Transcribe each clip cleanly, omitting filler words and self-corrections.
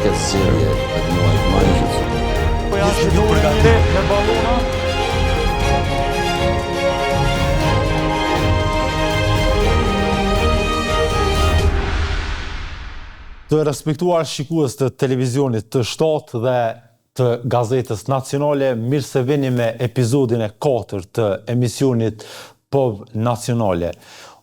ketë zgjedhje për muajt maj. Po jashtë numri me ballona. Të respektuar shikues të televizionit të shtatë dhe të Gazetës Nacionale, mirë se vini me episodin e 4 të emisionit POV Nacionale.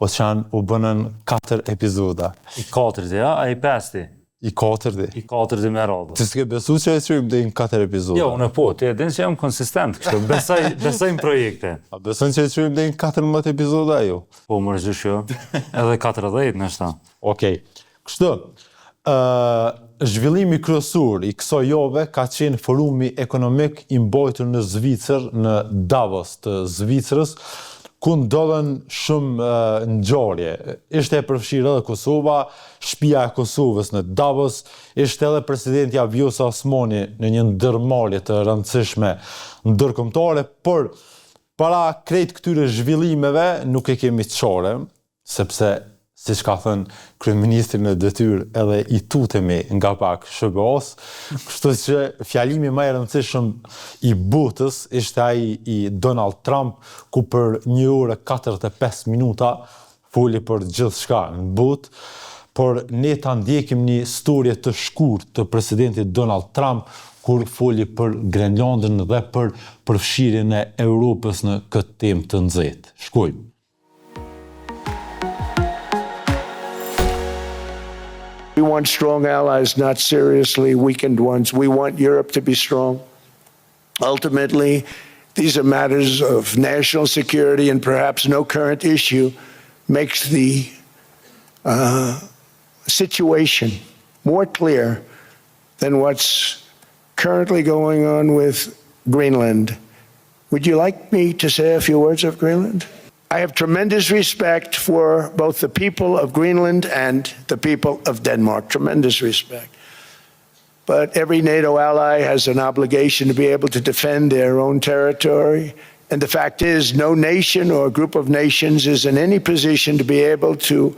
Oshan u bënën 4 epizoda. I 4 ja, a i 5 I 4 I 4 me radhë. Ti s'ke besu që e qërim dhe i në 4 epizoda? Jo, unë po, ti e din që jam konsistent kështu, besoj në projekte. A beson që e qërim dhe i në 14 epizoda, jo? Po, më rëgjysh jo, edhe 40 nështë ta. Okej, kështu, zhvillimi kryesor i kësaj jave ka qenë forumi ekonomik i mbajtur në Zvicër, në Davos të Zvicrës, ku ndodhen shumë ngjarje. Ishte e përfshirë edhe Kosova, shtëpia e Kosovës në Davos, ishte edhe presidentja Vjosa Osmani në një ndërmarrje të rëndësishme ndërkombëtare, por para krejt këtyre zhvillimeve nuk e kemi çare, sepse siç ka thënë kryeministri në detyrë, edhe i tutemi nga pak SBA-s, kështu që fjalimi më i rëndësishëm i botës ishte ai i Donald Trump, ku për 1 orë 45 minuta foli për gjithçka në botë, por ne ta ndjekim një storje të shkurtë të presidentit Donald Trump kur foli për Grenlandën dhe për përfshirjen e Europës në këtë temë të nxehtë. Shkojmë. We want strong allies, not seriously weakened ones. We want Europe to be strong. Ultimately, these are matters of national security, and perhaps no current issue makes the situation more clear than what's currently going on with Greenland. Would you like me to say a few words of Greenland? I have tremendous respect for both the people of Greenland and the people of Denmark, tremendous respect. But every NATO ally has an obligation to be able to defend their own territory. And the fact is, no nation or group of nations is in any position to be able to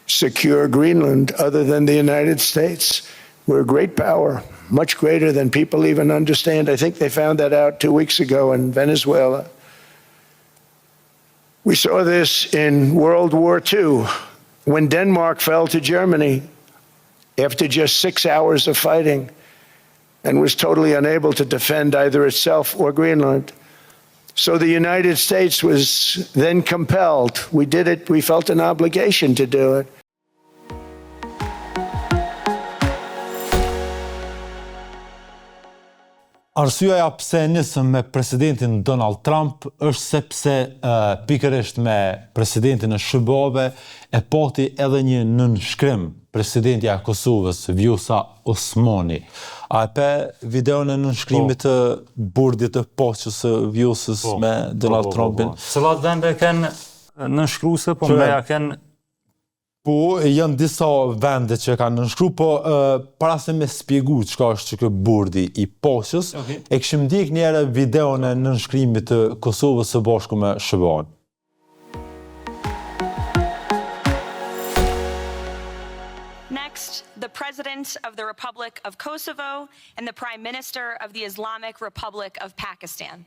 secure Greenland other than the United States. We're a great power, much greater than people even understand. I think they found that out 2 weeks ago in Venezuela. We saw this in World War II, when Denmark fell to Germany after just 6 hours of fighting and was totally unable to defend either itself or Greenland. So the United States was then compelled. We did it, we felt an obligation to do it. Arsyeja pse nisëm me presidentin Donald Trump është sepse pikërisht me presidentin e SBA-ve e pati edhe një nënshkrim presidentja e Kosovës Vjosa Osmani. A e pe videon e nënshkrimit të burdit të poqës së Vjosës me Donald Trumpin? Cilat vende kanë nënshkruese, po meja kanë. Po, janë disa vende që kanë nënshkru, po para se me spjegu çka është që këtë burdi i poqës, e kishim ndjek njëherë videon e nënshkrimit të Kosovës së bashku me SBA-n. Next, the President of the Republic of Kosovo and the Prime Minister of the Islamic Republic of Pakistan.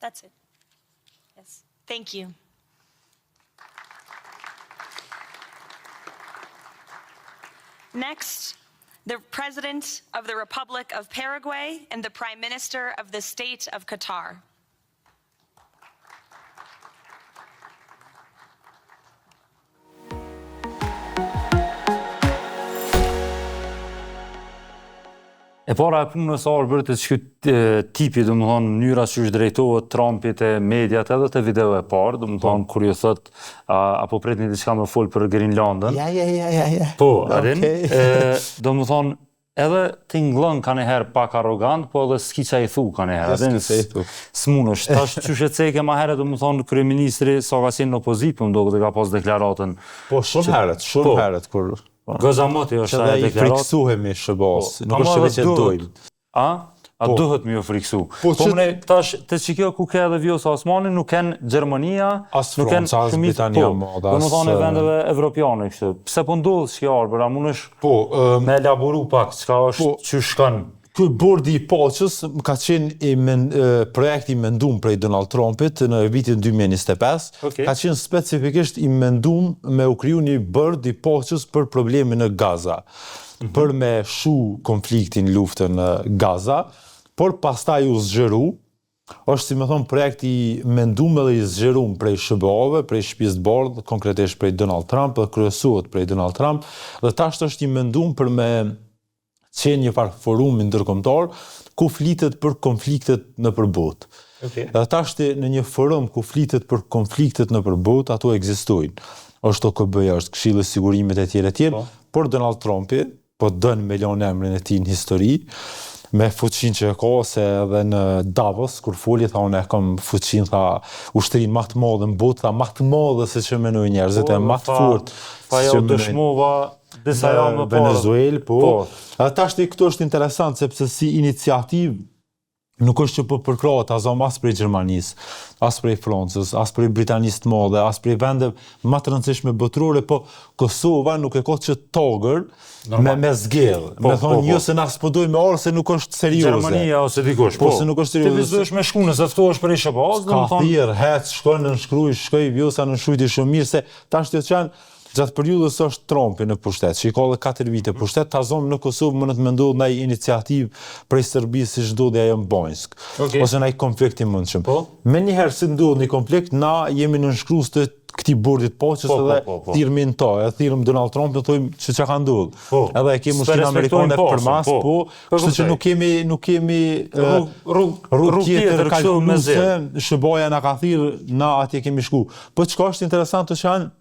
That's it. Yes. Thank you. Next, the President of the Republic of Paraguay and the Prime Minister of the State of Qatar. E para e punës arbërët e që tipi, dhe më thonë, mënyra që është drejtohet Trumpit e mediat edhe të video e parë, dhe më thonë, kur ju thët, apo pret një diçka me folë për Grenlandën. Ja. Po, adin. Dhe më thonë, edhe t'inglon ka njëherë pak arrogant, po edhe s'ki qa i thu ka njëherë. S'ki qa i thu. S'munësh, tash qyshe ceke ma herët, më thonë, kryeministri sa ka qenë në opozit, për më do këtë ka pas deklaratën. Po, shumë herët, kur... Gëzamoti është që dhe i friksuhemi shëbos, nuk është që veqe dojmë. A duhet me ju friksu. Po mëne, tash, të që kjo ku ke edhe Vjosa Osmani, nuk kenë Gjermania, nuk kenë shumit, Britania modas. Po më thonë e vendeve evropiane, kështë. Pse po ndodhë që kjo arbër, a mund është me elaboru pak, qka është që shkanë. Ky bordi i paqës ka qenë projekti i mendum prej Donald Trumpit në vitin 2025, ka qenë specifikisht i mendum me u kriju një bord i paqës për problemin në Gaza, për me shu konfliktin luftën në Gaza, por pastaj u zgjeru, është si me thonë projekti i mendum edhe i zgjerum prej SBA-ve, prej Shtëpisë Bardhë, konkretisht prej Donald Trump, dhe kryesuhet prej Donald Trump, dhe tash është i mendum për me qenë një farë forumi ndërkombëtar ku flitet për konfliktet në përbot. Dhe ta është në një forum ku flitet për konfliktet në përbot, ato ekzistojnë. Është OKB-ja, është Këshilli i Sigurimit e tjere, por Donald Trumpi, po dënë me lënë emrin e tij në histori, me fuqin që e ka, se edhe në Davos, kur foli, tha unë e kam fuqin, tha ushtrin ma të madhe në botë, tha ma të madhe se që menoj njerëzit, e ma të fort. Pa jo dëshmova disa javë më parë. Venezuelë, po. Tashti këto është interesant, sepse si iniciativë, nuk është që po përkrahet as prej Gjermanisë, as prej Francës, as prej Britanisë të madhe, as prej vende më të rëndësishme botërore, po Kosova nuk e ka që tagër me zgjedh. Me thonë, jo se na s'podoj me orë se nuk është serioze. Gjermania ose dikush, po. Se nuk është serioze. Ti vizdohesh me shku nëse ftohesh për ishë bazë, ka thirr, hec, shkon në shkoj Vjosa në shujti shumë mirë, se tash të qenë gjatë periudhës është Trumpi në pushtet, që i ka dhe 4 vite pushtet, ta zonë në Kosovë më në të mendohet ndaj iniciativë prej Serbisë si ndodhi ajo në Banjsk, ose ndaj konflikti mundshëm. Me njëherë si ndodh një konflikt, na jemi nënshkrues të këtij bordit paqës edhe thirrmin ta, e thirrëm Donald Trump dhe thojmë që çka ka ndodhur. Edhe e kemi Ushtrinë Amerikane përmas, kështu që nuk kemi rrugë tjetër kalkuluese, SBA-ja na ka thirrë, na atje kemi shku. Po çka është interesante që janë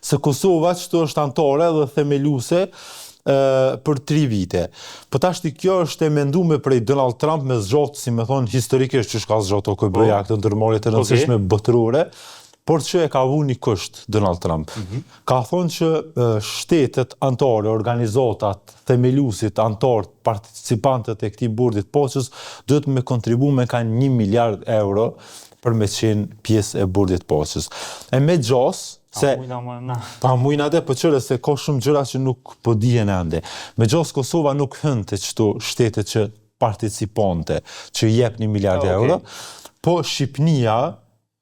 se Kosova që është antare dhe themeluese për 3 vite. Po tashti kjo është e mendume prej Donald Trump me zgjatë, si me thonë, historikisht që shka zgjatë OKB-ja këtë ndërmarrje të rëndësishme botërore, por që e ka vu një kësht Donald Trump. Ka thonë që shtetet antare, organizatat, themelusit, antarët, participantët e këtij bordit paqës duhet me kontribu me ka 1 miliard euro për me qenë pjesë e bordit paqës. E me gjas, pa mujna dhe për qëre se ka shumë gjëra që nuk po dihen ende. Me gjas Kosova nuk hënte qëto shtetet që participante, që jep 1 miliard euro, po Shqipnia,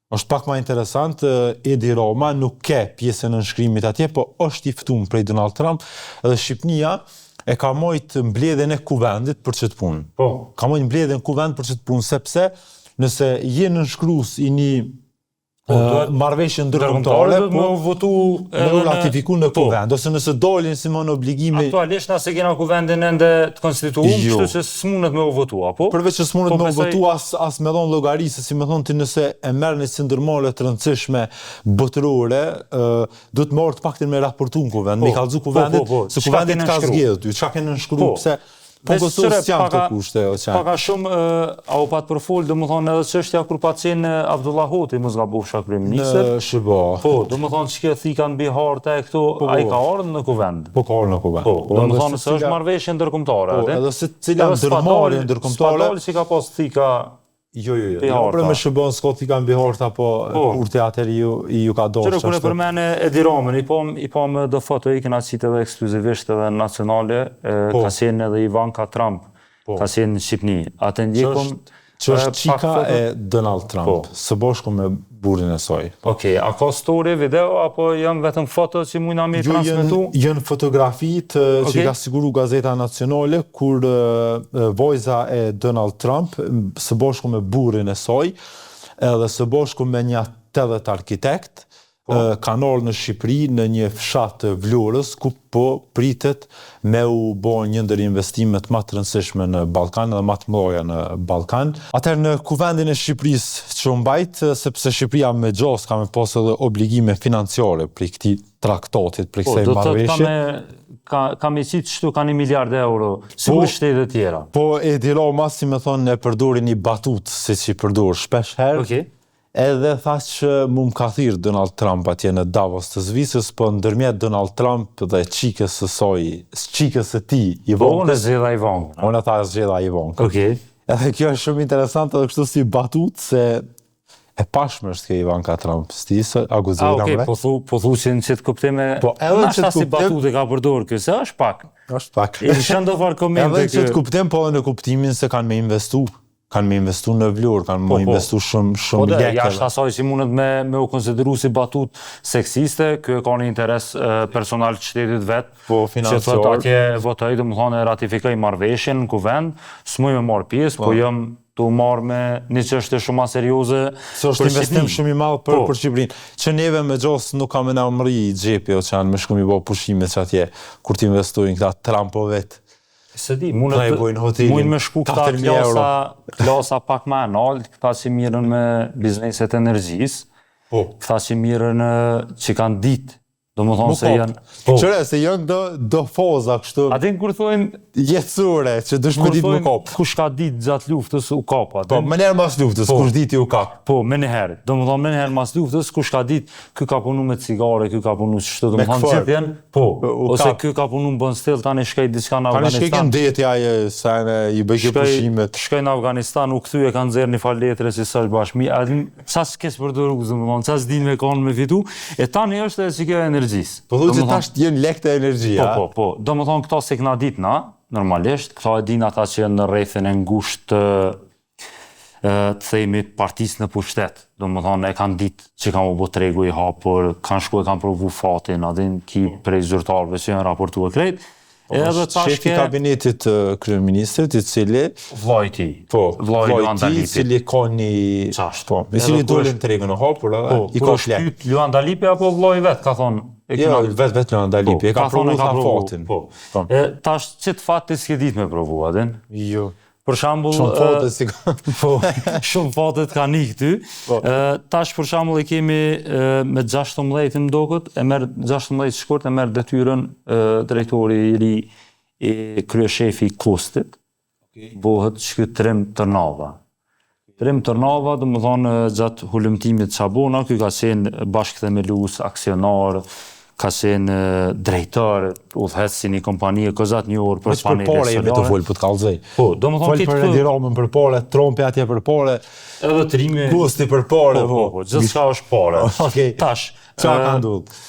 është pak ma interesant, Edi Rama nuk ke pjesën në nënshkrimit atje, po është i ftuar prej Donald Trump, edhe Shqipnia e ka mojtë mbledhjen e kuvendit për çet punë. Ka mojtë mbledhjen e kuvend për çet punë, sepse nëse je nënshkrues i një marrëveshje ndërkombëtare, po votu me ratifiku në kuvend, ose nëse dalin si mon obligimi. Aktualisht nëse kena kuvendin ende të konstituuar, kështu që s'mundet me u votu, apo? Përveç që s'mundet me u votu as me dhon llogari, se si më thon ti nëse e merrni si ndërmarrje të rëndësishme botërore, do të marrë të paktën me raportu në kuvend, me kallëzu kuvendit, se kuvendit ka zgjedhur ty, çka kanë nënshkruar, pse po Kosovë s'janë të kushte, paka shumë, a u pat përfol, do më thonë edhe çështja kur pa qenë Abdullah Hoti, mos gabofsha kryeministër. Në SBA. Po, do më thonë që kjo thika në Bihar të e këtu, a i ka ardhur në kuvend. Po ka ardhur në kuvend. Po, do më thonë se është marrëveshje ndërkombëtare. Po, edhe se cila ndërmarrje ndërkombëtare. Spadali që ka pas thika. Jo, për me shëbën s'ka thika në Bihar, apo kur teateri ju ka dorë. Qërë kune përmene Edi Ramën, i po me do foto i kena qitë edhe ekskluzivisht edhe nacionale, ka qenë edhe Ivanka Trump, ka qenë në Shqipni. Atë ndjekum... Që është qika e Donald Trump, së bashku me burin e saj. Okej, a ka story, video, apo janë vetëm foto që mujna me transmetu? Janë fotografit që ka siguru Gazeta Nacionale, kur vojza e Donald Trump, së bashku me burin e saj, edhe së bashku me një 80 arkitekt, kanë ardhur në Shqipëri në një fshat të Vlorës, ku po pritet me u bë një ndër investimet më të rëndësishme në Ballkan dhe më të mëdha në Ballkan. Atëherë në kuvendin e Shqipërisë që u mbajt, sepse Shqipëria me gjos ka me pas edhe obligime financiare për këtij traktatit, për kësaj marrëveshje. Ka me qitë qëtu ka 1 miliard euro, si ku shtetet tjera. Po e dilo mas si me thonë e përdori një batut, si që i përdor shpesh herë. Edhe thash që mu më ka thirë Donald Trump atje në Davos të Zvicrës, po ndërmjet Donald Trump dhe qikës e ti, Ivankës. Po, unë e zgjidha Ivankën. Unë e tha zgjidha Ivankën. Edhe kjo është shumë interesant edhe kështu si batut, se e pashme është kjo Ivanka Trump, stisë, aguzira mre. Po thu që në qëtë kuptime, nashta si batut e ka përdorë kjo, se është pak. është pak. I shëndo farë komente kjo. Edhe në qëtë kuptim, po edhe në kuptimin se kanë me investu. Kanë me investu në Vlorë, kanë me investu shumë lekë. Jashtë asaj që mundet me u konsideru si batut seksiste, kjo e ka një interes personal të qytetit vetë, që thët atje votoj, dhe më thonë e ratifikoj marrëveshjen në kuvend, s'muj me marrë pjesë, po jëm të marrë me një çështje shumë ma serioze për është investim shumë i madh për Shqipërinë. Që neve me gjos nuk kam na umri i xhepi o që janë me shku mi bë pushime që atje, kur të investojnë këta Trumpo vetë. Se di, mund me shku këta klasa pak më analt, këta që mirën me bizneset energjisë, këta që mirën që kanë ditë, do më thonë se janë... Qëre, se janë do foza kështu... Atin kur thojnë... Jetësure, që dëshme ditë më kopë. Kush ka ditë gjatë luftës u kapë. Po, me njerë mas luftës, kush ditë u kapë. Po, me njëherë. Do më thonë me njëherë mas luftës, kush ka ditë, ky ka punu me cigare, ky ka punu qështu, do më thonë që t'jen, po, ose ky ka punu në bën stil, tani shkej diçka në Afganistan. Tani shkej kënë deti aje, sa i bëjke pushimet. Shkej në Afganistan, u këthy e kanë zerë një fal letre si së bashmi, qa s'kes përduru, qa s'din me kanë me fitu, e tani është e që kjo energjisë. Po thu që tash t'jen lek të energjia. Po. Do më thonë këta se këna dit na, normalisht, këta e din ata që jenë në rrethin e ngusht të themi partisë në pushtet. Do më thonë e kanë dit që kanë u bo tregu i hapur, kanë shku e kanë provu fatin, adin ki prej zyrtarëve që janë raportu e krejt. Shefi kabinetit kryeministrit, i cili... Vlajti. Vlajti, i cili ka një... Qashtë. I cili dole në tregën e hapur, i ka shlek. Po, Luan Dalipi apo Vlaj vetë, ka thonë... Jo, vetë Luan Dalipi, e ka provu tha fatin. Tash, qëtë fatë të s'ke dit me provu, adin? Jo. Për shambull... Shumë fatet si ka... Po, shumë fatet ka një këty. Tash, për shambull, i kemi me 16 më dokët, e merë 16 shkurt, e merë detyrën drejtori i ri i kryeshefi Kostit, bohet që Trim Tërnava. Trim Tërnava, dhe më thonë, gjatë hulumtimit Qabona, kjo ka qenë bashkëthemelus, aksionar, ka qenë drejtar, udhëhec si një kompanie, këzat një orë për panele solare. Jemi të folë për të kalzej. Po, do më thonë folë për Edi Ramën për pare, Trompi atje për pare, edhe Trimi... Kosti për pare. Po, gjithë shka është pare. Tash, qa ka ndodhë?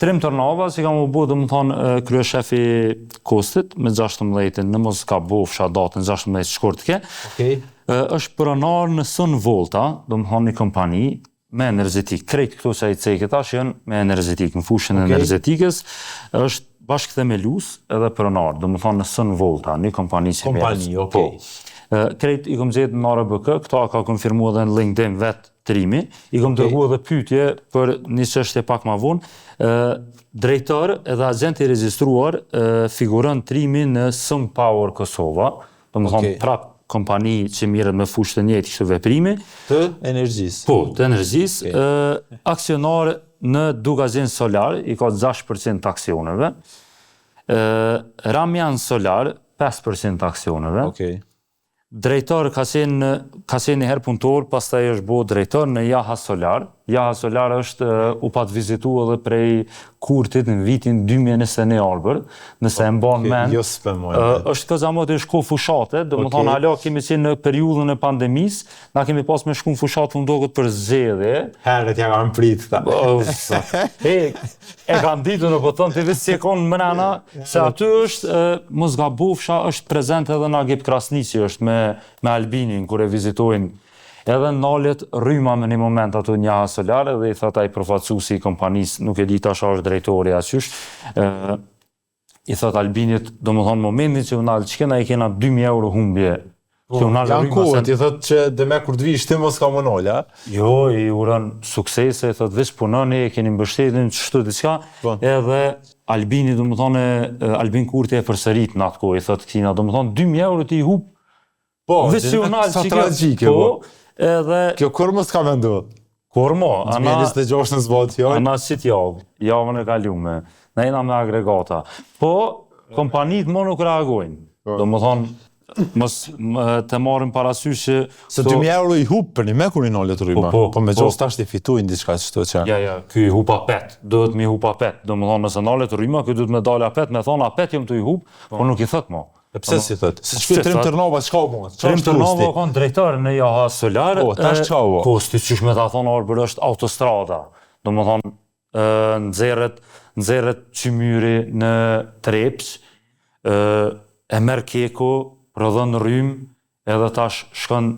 Trim Tërnava, si kam u bu, do më thonë, kryeshefi Kostit, me 16, në mos ka bu fsha datën 16 shkurt ke, është pronar në Sun Volta, do më thonë një kompani, me energetik. Krejt këto që a i ceket ashtë janë me energetik. Në fushën e energetikës është bashkëthemelus edhe pronar, do më thonë në Sun Volta, një kompani që krejt i kom gjetë në RBK, këta ka konfirmu edhe në LinkedIn vetë Trimi, i kom dërgu edhe pyetje për një çështje pak ma vonë, drejtar edhe agent i regjistruar figurën Trimi në Sun Power Kosova, do më thonë prap kompani që mirët me fushë të njëjtë kështu veprimi. Të energjisë. Po, të energjisë. Aksionar në Dugazin Solar, i ka 6% aksioneve. Ramjan Solar, 5% aksioneve. Drejtar ka qenë një herë punëtor, pastaj është bo drejtar në Jaha Solar. Jaha Solar është u pat vizitu edhe prej Kurtit në vitin 2021 arbër, nëse e mban men. Është këzamot e shku fushatet, dhe më thonë hala kemi qenë në periudhën e pandemis, na kemi pas me shku në fushat për ndokët për zedhe. Herët ja kanë prit këta. E kanë ditu në pëtën të visë që e konë mënena, se aty është, mos ga bufsha, është prezent edhe Nagip Krasnici, është me Albinin, kër e vizitojnë. Edhe nalet rryma me një moment ato Jaha Solar, dhe i thëta i përfacusi i kompanisë, nuk e di tash është drejtori asysh, i thëta Albinit, do më thonë momentin që u nalë, që kena i kena 2.000 euro humbje Janë kohët, i thot që dhe me kur të vish ti mos ka më nolë, a? Jo, i uran suksese, thot veç punoni, e keni mbështetin që shtu diçka, edhe Albini, do më thone, Albin Kurti e përsërit në atë kohë, i thot këtina, do më thone, 2.000 euro ti i hup, visional sa që tragjike, edhe... Kjo kur mos ka mendu? Kur mo, ana... 26 në zbot, jo? Ana qitë javën e kalume, na jena me agregata. Po, kompanit mo nuk reagojnë, do më thonë, mos të marrim parasysh që... Se 2.000 euro i hup për një me kur i nollet të rriba, po me gjos tash të fitujnë diçka që të që... Ja, ky i hup apet, duhet mi hup apet, do më thonë nëse nollet të rriba, ky duhet me dal apet, me thonë apet jëm të i hup, po nuk i thët mo. E pse si thët? Se që Trim Tërnova, qka u mund? Trim Tërnova kanë drejtar në JH Solar, kosti që me ta thonë arbër është autostrada, do më thonë nxerret qymyri në Treps, e merr Keko, prodhon rrym, edhe tash shkon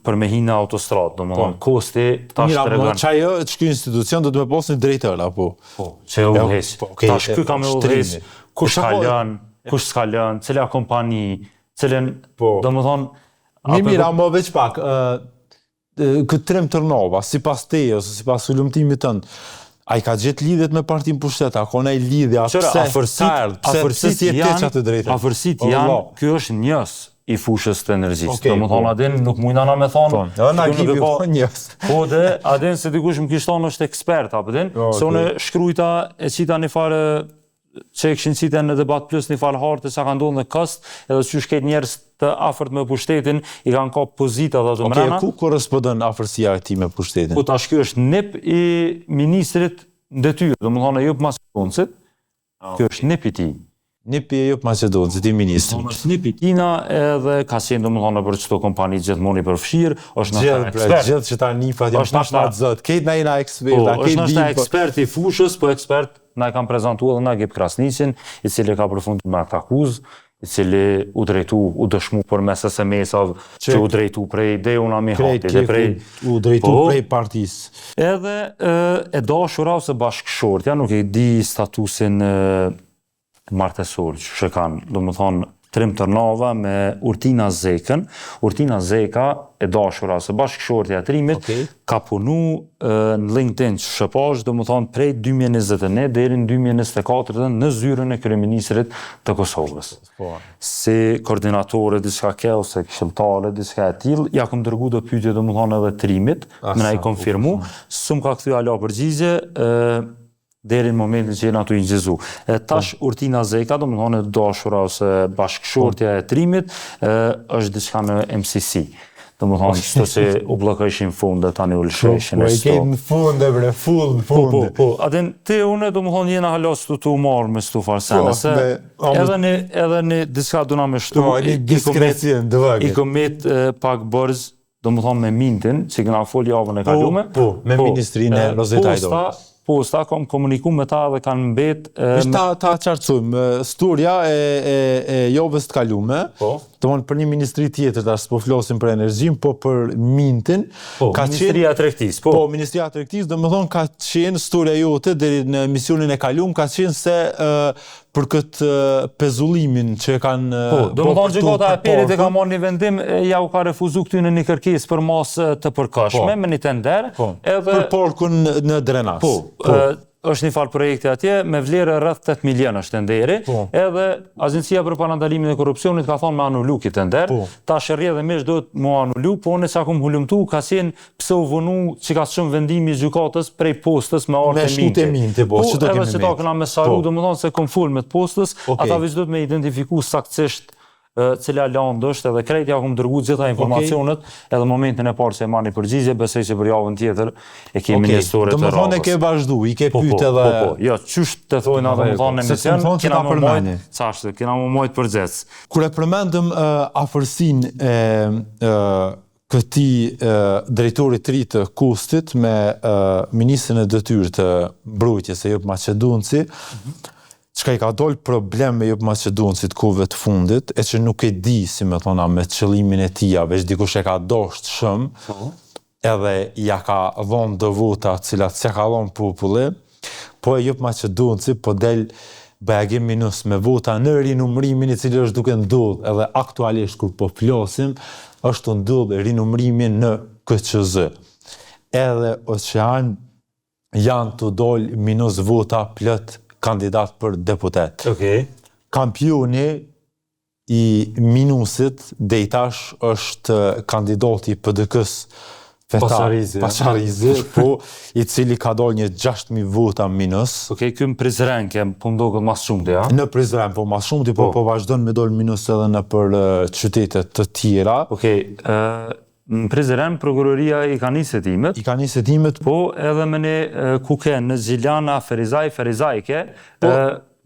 për me hinë autostradë, do më thonë, kosti tash të regon. Mira, qaj që ky institucion do të me posë një drejtër, apo? Po, që e udhëhes. Tash ky ka me udhëhes, kush s'ka lënë, cila kompani, cilën, do më thonë... Mira, më veç pak, këtë Trim Tërnova, si pas te, ose si pas ullumtimit tënë, a i ka gjithë lidhjet me partin pushteta, a kona i lidhja, pse si e te që atë drejtër? Afërsit janë, kjo është njës i fushës të energjisë. Do më thonë, adin nuk mujna na me thonë... Na kipi po njës. Po dhe, adin se dikush më kishtonë është ekspert, apëtin, se unë shkrujta e qita një farë që e këshin qita në debat plus një farë hartë sa ka ndonë në këst, edhe që shket njerës të afërt me pushtetin, i kanë ka pozita dhe të mrena. Ku korrespondon afërsia e ti me pushtetin? Po tash kjo është nip i ministrit detyrë, do më thonë e jëpë Macedoncit, kjo është nip i ti. Nip i jëpë Macedoncit, i ministrit. është nip i tina edhe ka qenë do më thonë për qëto kompani gjithmoni përfshirë, është nështë ekspert. Gjithë që ta nifat jam pak ma të zëtë, kejt na jena ekspert. Po, është nështë ekspert i fushës, po ekspert na e kam prezentu edhe na Gjep Krasnicin, i cili ka përfundu me atë akuzë, i cili u drejtu, u dëshmu për mes SMS-av, që u drejtu prej Deuna Mihati, dhe prej... U drejtu prej partisë. Edhe e dashura ose bashkëshortja, nuk e di statusin martesor që kanë, do më thonë, Trim Tërnova me Urtina Zekën. Urtina Zeka, e dashura ose bashkëshortja e Trimit, ka punu në LinkedIn që shëpash, do më thonë, prej 2021 deri në 2024 në zyrën e kryeministrit të Kosovës. Si koordinatore diçka ke, ose këshilltare diçka e tillë, ja kom dërgu do pyetje do më thonë edhe Trimit, me na i konfirmu, s'm ka kthy ala përgjigje, deri në momentin që jena të ingjizu. Tash Urtina Zeka, do më thonë dashura ose bashkëshortja e Trimit, është diçka në MCC. Do më thonë, qëto se u blokëshin funde, tani u lësheshin e sto. Po, e kejtë në funde, bre, full në funde. Po, atin, te une, do më thonë, jena halas të marrë me stu farsene, se edhe në diçka duna me shtu, i komet pak bërz, do më thonë me Mintin, që këna fol javën e kalume. Po, me Ministrinë Rozeta Hajdorës. Posta, kam komuniku me ta dhe kanë mbet... Ta qartësujmë, storja e javës të kalume, të mënë për një ministri tjetër, tash s'po flosim për energjim, po për Mintin. Ministria e Tregtisë, po. Po, Ministria e Tregtisë, dhe më thonë ka qenë storja jote, deri në emisionin e kalume, ka qenë se për këtë pezullimin që kanë... Po, do më thonë gjykata e Perit e ka marrë një vendim, ja u ka refuzu këty në një kërkesë për masë të përkashme, me një tender, për porkun në drenas. Po, është një farë projekte atje, me vlerë rreth 8 milion është tenderi, edhe Azencia për Parandalimin e Korrupsionit ka thonë me anullu këtë tender, ta shërrjedhimisht do të mu anullu, po në që akum hullumtu, ka qenë pse u vënu që ka shumë vendimi gjykatës prej postës me artë e Minti. Po, edhe që ta këna me saru, do më thonë se kom full me të postës, ata vizë do të me identifiku saktësisht cila landë është, edhe krejt ja kom dërgu gjitha informacionet, edhe momentin e parë që e marrë një përgjigje, besoj që për javën tjetër e kemi një store të rrabës. Do më thonë e ke vazhdu, i ke pyet edhe... Po, jo, qysht të thojnë do më thonë në emision, kena më mojtë përgjec. Kur e përmendëm afërsin e këti drejtorit të ri të kustit me ministrin e detyrë të mbrojtjes e Jop Maqedonci, çka i ka dollë problem me Jop Maqedoncit kohëve të fundit, e që nuk e di, si me thona, me qëllimin e tia, veç dikush e ka dosht shumë, edhe ja ka dhonë dë vota cilat se ka dhonë populli, po e Jop Maqedonci po del BG minus me vota në rinumrimin i cili është duke ndodhur edhe aktualisht kur po flasim, është ndodhur rinumrimi në KQZ. Edhe Oqean janë të dol minus vota plot kandidat për deputet. Kampioni i minusit deri tash është kandidati i PDK-s Pacharizi, po, i cili ka dal një 6.000 vota minus. Ky më Prizren, po ndoket mas shumë ja? Në Prizren, po mas shumë, po vazhdon me dal minus edhe në për qytetet të tjera. Në Prizren, prokuroria i ka nisë hetimet. Po, edhe me ne kuke në Zilana Ferizajke,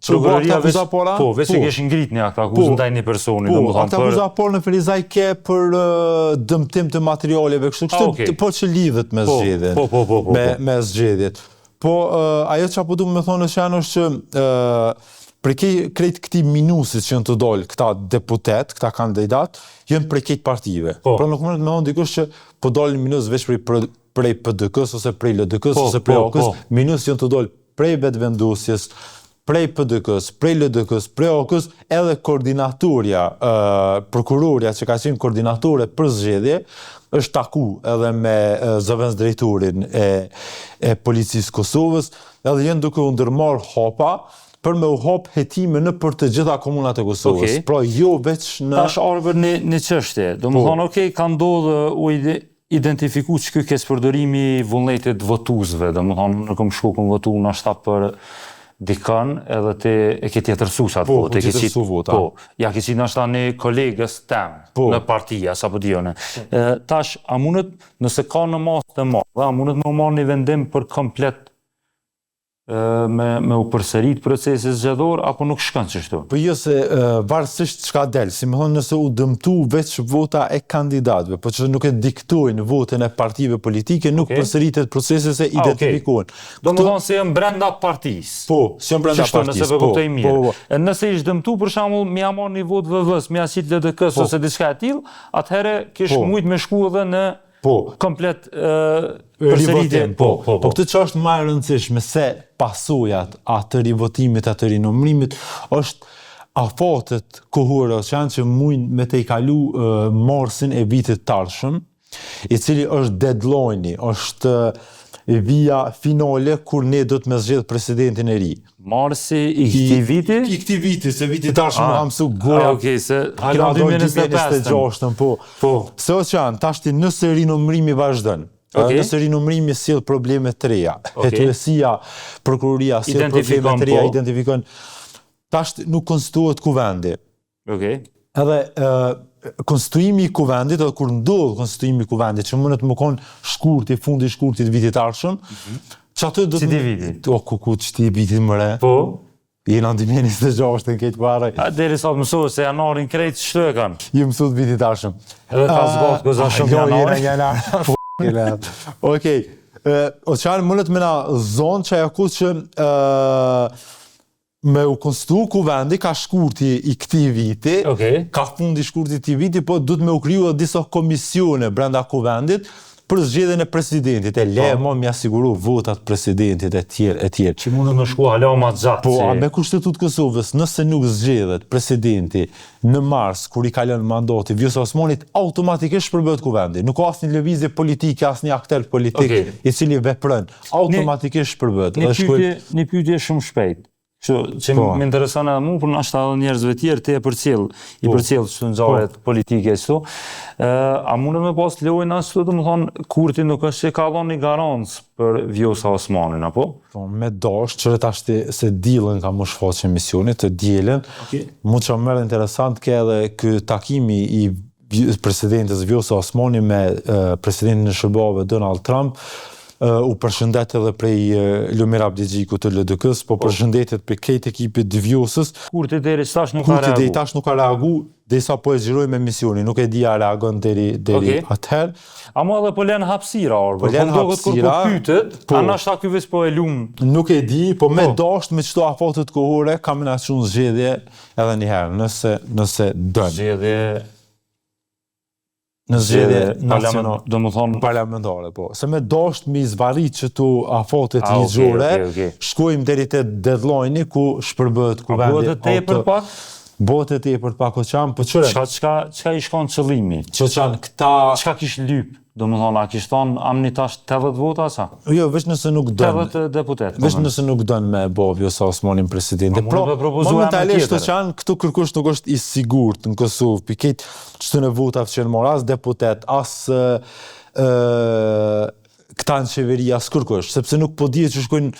prokuroria veç e kesh ngrit një akt akuzë ndaj një personi. Akt akuzë por në Ferizajke për dëmtim të materialeve, kështu po që lidhet me zgjedhjen. Me zgjedhjet. Po, ajo që apo du me thonë që janë është që për krejt këti minusit që janë të dollë, këta deputet, këta kandidat, janë për krejt partive. Pra nuk mërët me thonë dikush që po dollë minus veç prej PDK-s, ose prej LDK-s, ose prej OK-s, minus janë të dollë prej vetvendosjes, prej PDK-s, prej LDK-s, prej OK-s, edhe koordinatorja, prokuroria që ka qenë koordinatore për zgjedhje, është taku edhe me zëvendës drejtorin e policisë Kosovës, edhe jenë duke u ndërmarrë hapa, për me u hap hetime në për të gjitha komunat e Kosovës. Pra jo veç në... Tash arber një qështje. Do më thonë, ka ndodhë u identifiku që kjo kes përdorimi vullnetit votuzve. Do më thonë, në kom shku këm votu në ashta për dikan edhe te e ke tjetërsu sa të vot. Po, tjetërsu vota. Po, ja ke qitë në ashta një kolegës tem në partia, sa po dijone. Tash, a mundet, nëse ka në mas të marrë, a mundet me marrë një vendim për komplet me u përsërit procesit zgjedhor, apo nuk shkon kështu? Po jo se varësisht çka del, si më thonë nëse u dëmtu veç vota e kandidatëve, po që nuk e diktojnë votën e partive politike, nuk përsëritet procesi se identifikohen. Do më thonë se janë brenda partisë. Po, se janë brenda partisë. Nëse kuptoj mirë. Nëse ish dëmtu për shembull, më ia marr një votë VV-s, më ia qit LDK-s ose diçka e tillë, atëherë kish mujt me shku edhe në komplet përsëritje. Po këtë që është më e rëndësishme se pasojat atë rivotimit, atë rinomrimit, është afatet kohore që mujnë me te i kalu marsin e vitit tarshëm, i cili është deadline, është via finale kur ne do të me zgjedh presidentin e ri. Marsi i këti viti? I këti viti, se viti tarshëm më hamësu goja. Okej, se kina 2025. Po. Se o që janë, tashti nëse rinomrimi vazhdon, nëse rinomrimi sjell probleme të reja, hetuesia, prokuroria sjell probleme të reja, identifikon, tashti nuk konstituohet kuvendi. Edhe konstituimi i kuvendit, edhe kur ndodh konstituimi i kuvendit, që mundet më konë shkurti, fundi shkurtit vitit arshëm, që atë do të... Qiti vitit? O, ku që ti vitit mëre? Po? Jena ndimeni 26 në këtë pare. Deri sa të mësohet se janarin krejt shtë e kanë? Ju mësut vitit arshëm. Edhe ka zgatë këza shumë janarin. Okej. O qarë mundet me na zonë që ajo ku që me u konstituu kuvendi, ka shkurti i këti viti, ka fundi shkurti i këti viti, po du të me u kriju disa komisione brenda kuvendit për zgjedhjen e presidentit, e le më mi asiguru votat presidentit e tjerë. Që mundet me shku hala ma gjatë. Po, a me Kushtetut Kosovës, nëse nuk zgjedhet presidenti në mars, kur i kalon mandati Vjosa Osmanit, automatikisht shpërbëhet kuvendi. Nuk ka asnjë lëvizje politike, asnjë akter politik i cili vepron. Automatikisht shpërbëhet. Një pyetje shumë shpejt. Që më intereson edhe mu, për nështë edhe njerëzve tjerë, te i përcjell që të nxarjet politike e shtu. A mundet me pas lojnë ashtu, të më thonë, Kurti nuk është që ka dhonë një garancë për Vjosa Osmanin, apo? Me dash, qërët ashtë se dilën ka më shfaqe emisionit, të djelen, mu që më mërë interesant ke edhe kë takimi i presidentës Vjosa Osmani me presidentin e Shërbave Donald Trump, u përshëndet edhe prej Lumir Abdigjiku të LDK-s, po përshëndetet për këtë ekipit të Vjosës. Kurti deri tash nuk ka reagu. Kurti deri tash nuk ka reagu, derisa po e xhiroj me misionin, nuk e di a reagon deri atëherë. Ama edhe po lën hapësira, po lën hapësira. Kur po pytet, a nashta ky veç po e lum. Nuk e di, po me dasht me çdo afatet kohore kam menaçuar zgjedhje edhe një herë, nëse dën. Zgjedhje në zgjedhje parlamentare, po. Se me dasht mi zbarit që tu afatet ligjore, shkojmë deri te deadline-i ku shpërbëhet ku vendi. Bëhet e tepër pak? Bëhet e tepër pak o qam, po çore. Çka i shkon qëllimi? Çka çka kish lyp? Domethënë, a kish thonë amni tash 80 vota sa? Jo, veç nëse nuk don. 80 deputet. Veç nëse nuk don me bovjo sa Osmanin presidenti. Momentalisht këtu kërkush nuk është i sigurt në Kosovë, pikët çdo në votave që mor as deputet, as këta në qeveri as kërkush, sepse nuk po dihet që shkojnë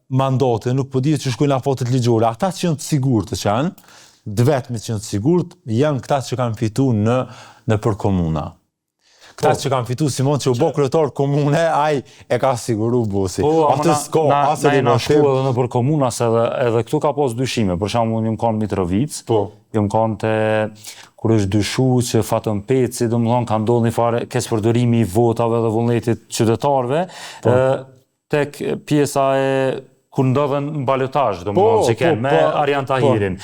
mandate, nuk po dihet që shkojnë afatet ligjore. Ata që janë të sigurt që janë, vetëm që janë të sigurt, janë këta që kanë fituar në për komuna. Këta që kanë fitu Simon që u bo kryetar komune, aj e ka siguru busi. Po, na e na shku edhe në për komuna, se edhe këtu ka pos dyshime. Për shembull, unë jam kanë Mitrovic, jam kanë te kur është dyshu që Fatën Peci, domethënë ka ndodhur një fare keqpërdorimi i votave dhe vullnetit qytetarëve, tek pjesa e kur ndodhen në balotazh, domethënë që kanë me Arjan Tahirin.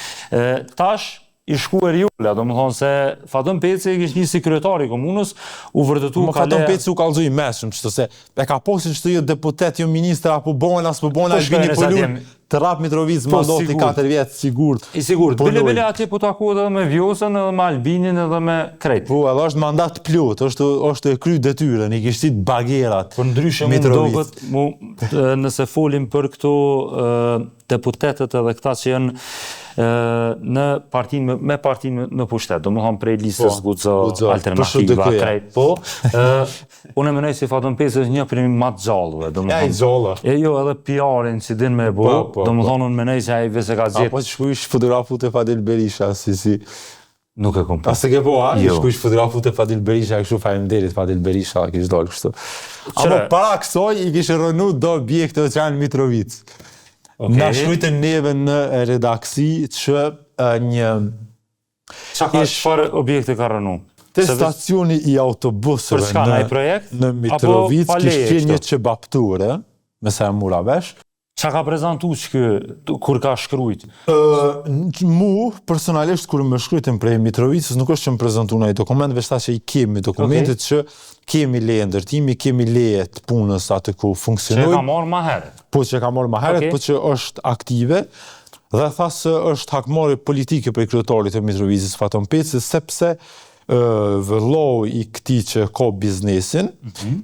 Tash i shkuar Jola, domethënë se Fatën Peci kishte një si kryetari i komunës, u vërtetu ka Fatën Peci u kallzoi meshëm, çto se e ka posin çto jo deputet, jo ministër apo bon as po bon as vini polun. Të rap Mitrovic mandati 4 vjet sigurt. I sigurt. Bile atje po takohet edhe me Vjosën, edhe me Albinin, edhe me Krejt. Po, edhe është mandat plot, është e kry detyrën, i kishte bagerat. Por ndryshe Mitrovic, nëse folim për këto deputetët edhe këta që janë me partinë në pushtet, domethënë prej listës Guxo, Alternativa, Krejt, po. Unë mendoj se Fatën Peci është një prej më të gjallëve, domethënë. Ja i gjallë. Jo, edhe PR-in që din me bo, domethënë unë mendoj se ai vetë ka gjetur. Apo shkuish fotografu te Fadil Berisha, si. Nuk e kom. A se ke po, a? Shkuish fotografu te Fadil Berisha, kështu faleminderit Fadil Berisha, kish dalë kështu. Apo para kësaj i kishte rënë do objekte që janë Mitrovic. Na shkruajtë neve në redaksi që një çfarë objekte ka rënë? Te stacioni i autobusëve në Mitrovic kishte një çebapture, me sa e mura vesh. Qa ka prezentu që kur ka shkrujt? Mu, personalisht, kur më shkrujtën prej Mitrovicës, nuk është që më prezentu në i dokument, veç ta që i kemi dokumentet që kemi leje ndërtimi, kemi leje të punës atë ku funksionojnë. Që ka marrë ma heret? Po, që ka marrë ma heret, po që është aktive, dhe tha se është hakmarrje politike për kryetarit e Mitrovicës Fatën Peci, sepse vëllau i këtij që ka biznesin,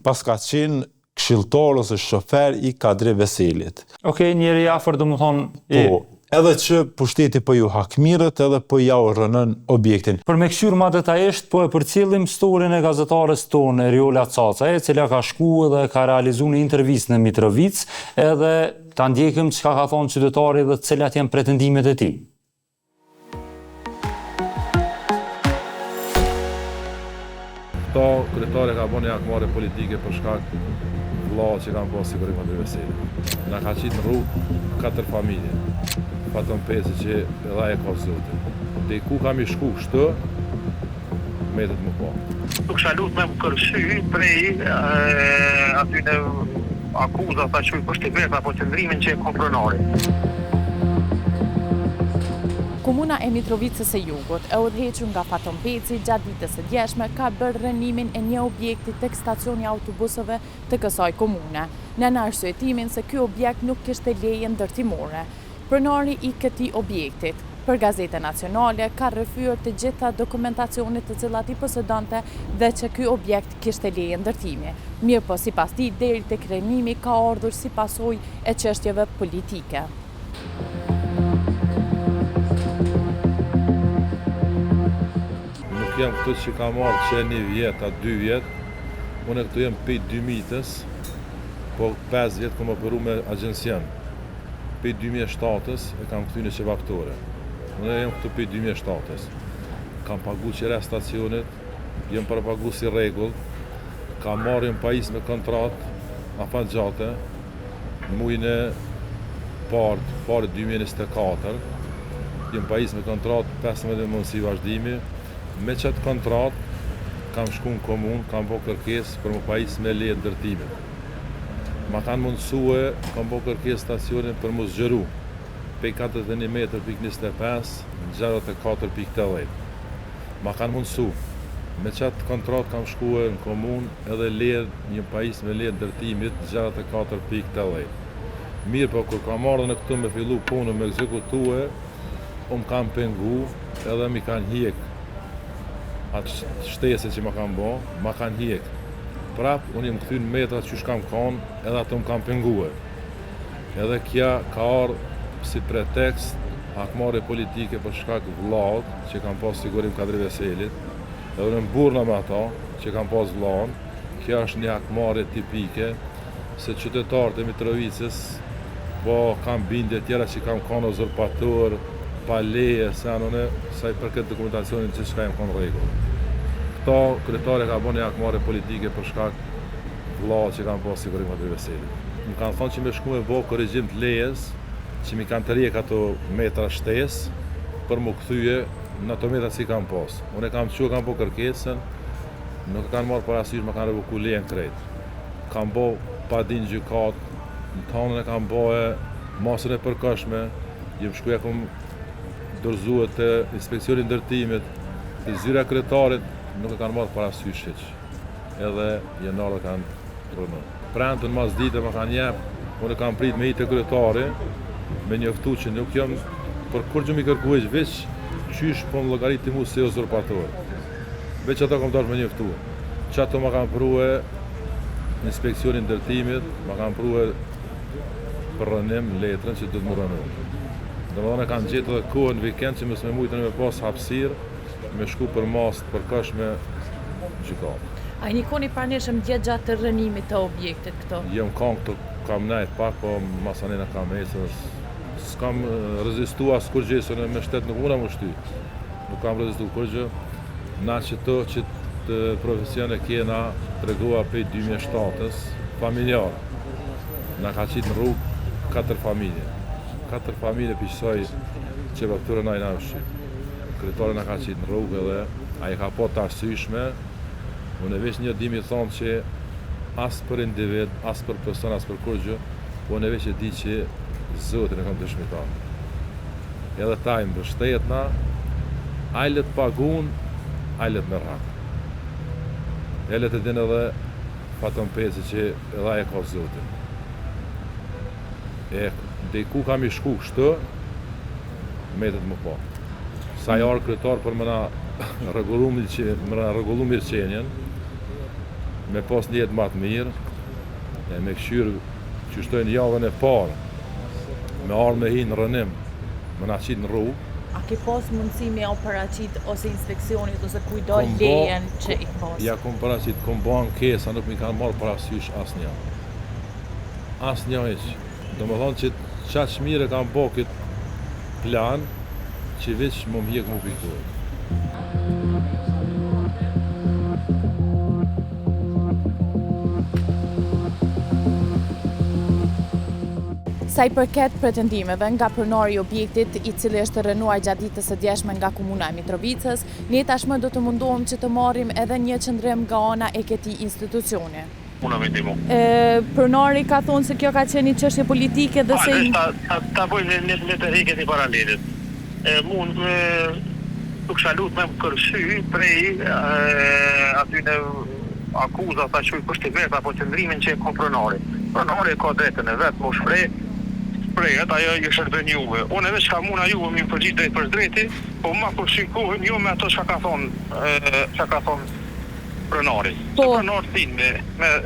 pas ka qenë këshilltar ose shofer i Kadri Veselit. Okej, njeri afër domethënë. Po, edhe që pushteti po ju hakmirët, edhe po ja u rënën objektin. Për me këshyrë ma detajisht, po e përcjellim storin e gazetares tonë, Eriola Caca, e cila ka shku dhe ka realizu një intervistë në Mitrovic, edhe ta ndjekim çka ka thonë qytetari dhe cilat janë pretendimet e tij. Këto kryetari ka bënë hakmarrje politike për shkak vëllau që kanë pasur sigurim Kadri Veseli. Na ka qitë në rrugë 4 familje. Fatën Peci që edhe ai ka zotë. Dhe ku kam i shku kështu, metet më po. Nuk shalut me më kërshy prej aty në akuzat ta që i pështibet apo qëndrimin që e kompronari. Komuna e Mitrovicës së Jugut, e udhëhequr nga Fatën Peci gjatë ditës së djeshme, ka bërë rënimin e një objekti tek stacioni autobusëve të kësaj komune, në arsyetimin se ky objekt nuk kishte leje ndërtimore. Pronari i këtij objektit, për Gazetën Nacionale, ka rrëfyer të gjitha dokumentacionit të cilat i posedonte dhe që ky objekt kishte leje ndërtimi. Mirë po, sipas tij, deri tek rënimi ka ardhur si pasojë e çështjeve politike. Jam këtu që ka marrë që 1 vjet, a 2 vjet, unë këtu jem pej 2000-ës, po 5 vjet kom operu me agjencian. Pej 2007-ës e kam këtu në qevaktore. Unë jem këtu pej 2007-ës. Kam pagu qire stacionit, jem përpagu si regull, kam marrë jem pajis me kontrat, afat gjate, mujnë parë 2024, jem pajis me kontrat 15 mundësi vazhdimi. Me qëtë kontrat, kam shku në komun, kam bo kërkes për më pajis me leje ndërtimit. Ma kanë mundësue, kam bo kërkes stacionin për më zgjeru, pej 41 m.25, në 04.80. Ma kanë mundësu. Me qatë kontrat kam shkuar në komunë edhe ledh një pajis me ledh ndërtimit 64.80. Mirë, po kur kam ardhur në këtu me fillu punën me ekzekutue, kam pengu edhe mi kanë hjek atë shtese që ma kanë bo, ma kanë hjek. Prap, unë jem këthyn metrat që shkam kanë edhe ato më kanë penguar. Edhe kja ka ardhur si pretekst hakmarrje politike për shkak vllaut që kanë pas sigurim Kadri Veselit, edhe në mburna me ata që kanë pas vllaun. Kjo është një hakmarrje tipike se qytetarët e Mitrovicës po kanë bindje tjera që kanë kanë uzurpator, pa leje, se anone, sa i përket dokumentacionin që shka jem kanë rregull. Këto kryetari ka bën një hakmarrje politike për shkak vllaut që kanë pas sigurim Kadri Veselit. Më kanë thonë që me shku me bo korrigjim të lejes, që mi kanë të rjek ato metra shtes, për më këthyje në ato metra si kanë pas. Unë e kam që kam bo kërkesën, nuk e kanë marrë parasysh, më kanë revoku lejen krejt. Kam bo pa din gjykat, në tanën e kam bo e masën e përkashme, jem shkuja kom dorëzuar të inspeksionin ndërtimit, të zyra kryetarit, nuk e kanë marrë parasysh hiç. Edhe janarë kanë rënë. Prantën mas dite më kanë jep, unë e kam prit me hitë e kryetari, me njoftu që nuk jam për kur që mi kërkueq veç qysh po më llogaritë mu se uzurpator. Veç ato kam dash me njoftu. Që ato më kanë prue në inspeksionin ndërtimit, më kanë prue për rënim letrën që du të më rënu. Domethënë kanë gjetë edhe kohën vikend që mos me mujtën me pas hapësirë, me shku për mas të përkashme gjykat. A një koni praneshëm gjatë të rënimit të objektit këto? Jem kanë këto, kam nejt pak, po masanina kam esër. S'kam rezistu as kur gjë, se me shtet nuk muna më shty. Nuk kam rezistu kur gjë. Na që të profesion e kena të regua pej 2007-ës, familjar. Na ka qitë në rrugë 4 familje. 4 familje pëjqësoj që për na i na ushqy. Kryetari na ka qitë në rrugë edhe a i ka po të arsyshme. Unë e veç një dimi thonë që as për individ, as për person, as për kur gjë, unë e veç e di që Zotin e kam dëshmitar. Edhe ta i mbështetna, ajlet pagun, ajlet me rak. Ajlet e din edhe Fatën Peci që edhe aje ka Zotin. Dhe ku kam i shku kështë, metet më po. Sa jarë kryetar për më na rregullu mirëqenjen, me pas një jetë matë mirë, e me këshyrë që shtojnë javën e parë, me ardhë me hi në rënim, me na qitë në rrugë. A ke pas mundësi me paraqit ose inspeksionit ose kujdo lejen që i pas? Ja kom paraqit, kom bo ankesa, nuk mi kanë marrë parasysh asnjë. Asnjë hiç. Domethënë që qaq mire kam bo këtë plan, që veç më mjek më piktuar. Sa i përket pretendimeve nga pronari i objektit i cili është rënuar gjatë ditës së djeshme nga komuna e Mitrovicës, ne tashmë do të mundohem që të marrim edhe një qëndrim nga ana e këtij institucioni. Unë me ndihmu. Pronari ka thonë se kjo ka qenë një çështje politike dhe se ta bëjmë në të rriket i paralelit. Mund nuk shalut me më kërshy prej aty në akuzat ta quj kushtimet apo qëndrimin që e ka pronari. Pronari ka drejtën e vetë më shprejet, ajo i shërbën juve. Unë edhe që ka muna juve mi më përgjit drejt për drejti, po ma përshikohen jo me ato që ka thonë pronari. Se pronari tin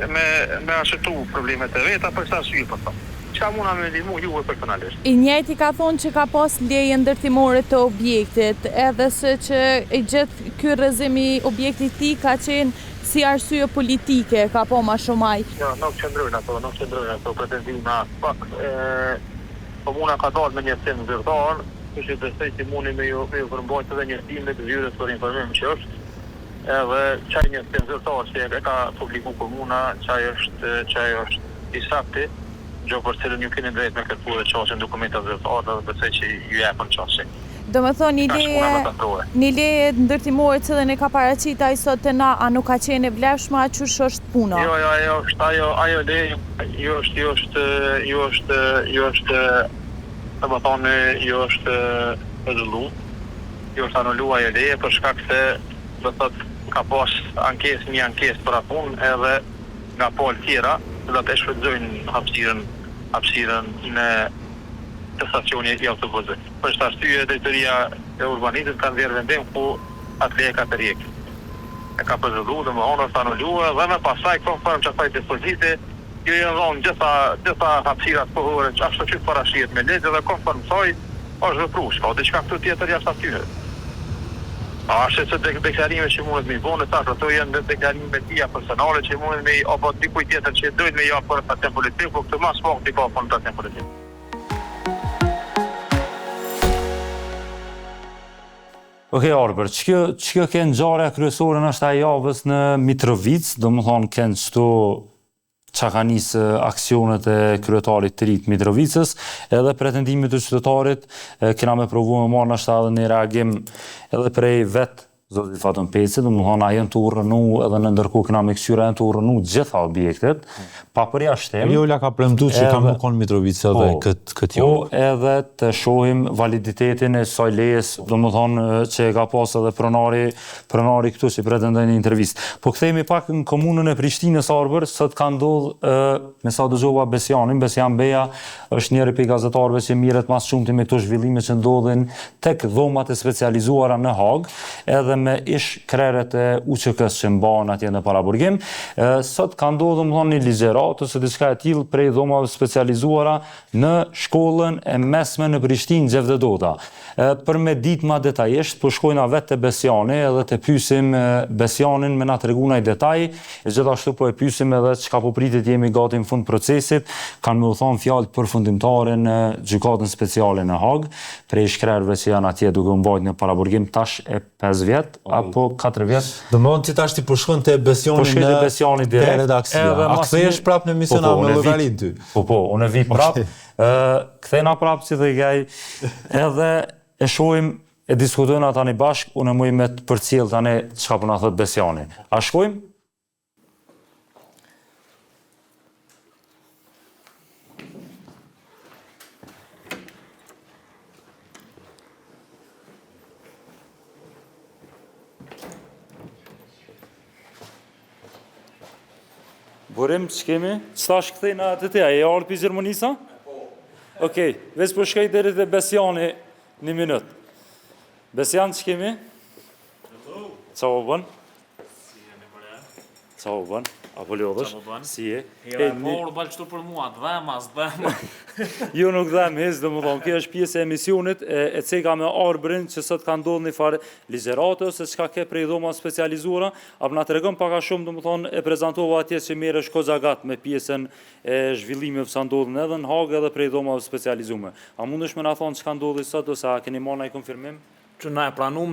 me ashtu problemet e veta për sa syje për ta. Që ka muna me ndihmu juve personalisht. I njëjti ka thonë që ka pas leje ndërtimore të objektit, edhe se që i gjithë ky rrëzim i objektit ti ka qenë si arsye politike, ka po ma shumaj. Jo, nuk qëndrojnë ato pretendime pak. Komuna ka dalë me një tim zyrtar, kështu besoj që mundi me ju përmbajt edhe një tim të zyrës për informim që është. Edhe çaj një tim zyrtar që e ka publiku komuna, çaj është i saktë, gjë për cilën ju keni drejt me kërkuar dhe çoshin dokumentat zyrtare dhe besoj që ju japën çoshin. Do më thonë, një leje ndërtimore që dhe ne ka paraqit ai sot të na, a nuk ka qenë e vlefshme, a qësh është puna? Jo, ajo leje, jo është, të më thonë, jo është edullu, jo është anullu ajo leje, për shkak se, do thot, ka pas një ankesë për apun edhe nga palë tjera, dhe të shfrytëzojnë hapësirën në të stacioni i autobusit. Për shtë arsye, drejtoria e urbanizmit ka nxjerrë vendim ku atë leje ka të rjekë. E ka përzëllu dhe më honër të anullua dhe me pasaj konform që asaj dispozite, jo janë dhonë gjitha hapësirat kohore që ashtë që parashijet me legje dhe konform saj është vëprush, ka diçka këtu tjetër jashtë atyre. Ashtë që deklarime që mundet me i bone, tash ato janë deklarime tia personale që mundet me i apo dikuj tjetër që dojnë me i apër stacion politik, po këtë mas pak t'i ka apër në stacion politik. Okej, Arber, që ke ngjarja kryesore në është e javës në Mitrovic, do më thonë kënë qëto që ka njësë aksionet e kryetarit të rritë Mitrovicës, edhe pretendimit të qytetarit, kena me provu me marrë në është edhe një reagim edhe prej vetë Zoti Fatën Peci, do më thonë a jenë të urënu edhe në ndërkohë kena me kësyra jenë të urënu gjitha objektet, pa përjashtim. Riola ka premtu që ka më konë Mitrovica dhe këtë jo. Po edhe të shohim validitetin e saj lejes, do më thonë që ka pas edhe pronari këtu që pretendojnë një intervist. Po kthehemi pak në komunën e Prishtinës, Arber, sot ka ndodhë me sa dëgjova Besianin. Besian Beja është njëri prej gazetarëve që mirret mas shumti me këto zhvillime që ndodhin tek dhomat e specializuara në Hagë, edhe me ish kreret e UÇK-s që mbahen atje në paraburgim. Sot ka ndodhur një ligjëratë ose diçka e tillë prej dhomave specializuara në shkollën e mesme në Prishtinë, Gjevdedota. Për me ditë ma detajisht, po shkojna vetë të Besiani edhe të pyesim Besianin me na tregu një detaj, e gjithashtu po e pyesim edhe çka po pritet jemi gati në fund procesit, kanë me u thonë fjalë përfundimtare në gjykatën speciale në Hagë, prej shkrerëve që janë atje duke mbajtur në paraburgim tash e 5 vjet apo 4 vjet. Do më thonë që tash ti po shkon te Besiani në redaksia. A kthehesh prapë në emision me llogarit ty? Po, unë vi prapë. Kthena prapë si dhe gaj, edhe e shohim, e diskutojnë tani bashkë, unë e muj me të përcjell tani çka po na thot Besiani. A shkojmë? Burim, që kemi? Qëta shkëthejna të te, a e ardhë për Gjermonisa? Po. Okej, veç për shkaj deri dhe Besiani një minut. Besian, që kemi? Hello. Qa o bën? Si e në mërë? Qa o bën? Apo lodhësh? Qa o bën? Si e? Hera e porë balë qëtu për mua, dhem. Jo nuk dhem, do më thonë, kjo është pjesë e emisionit, e ceka me Arbrin që sot ka ndodhë një farë ligjeratë, ose çka ke prej dhoma specializuara, apo na tregon pak a shumë, do më thonë, e prezantova atje që merresh Koxha Gat me pjesën e zhvillimeve që ndodhin edhe në Hagë edhe prej dhomave specializuara. A mundesh me na thonë çka ndodhi sot ose a keni marrë ndonjë konfirmim? Që na e pranum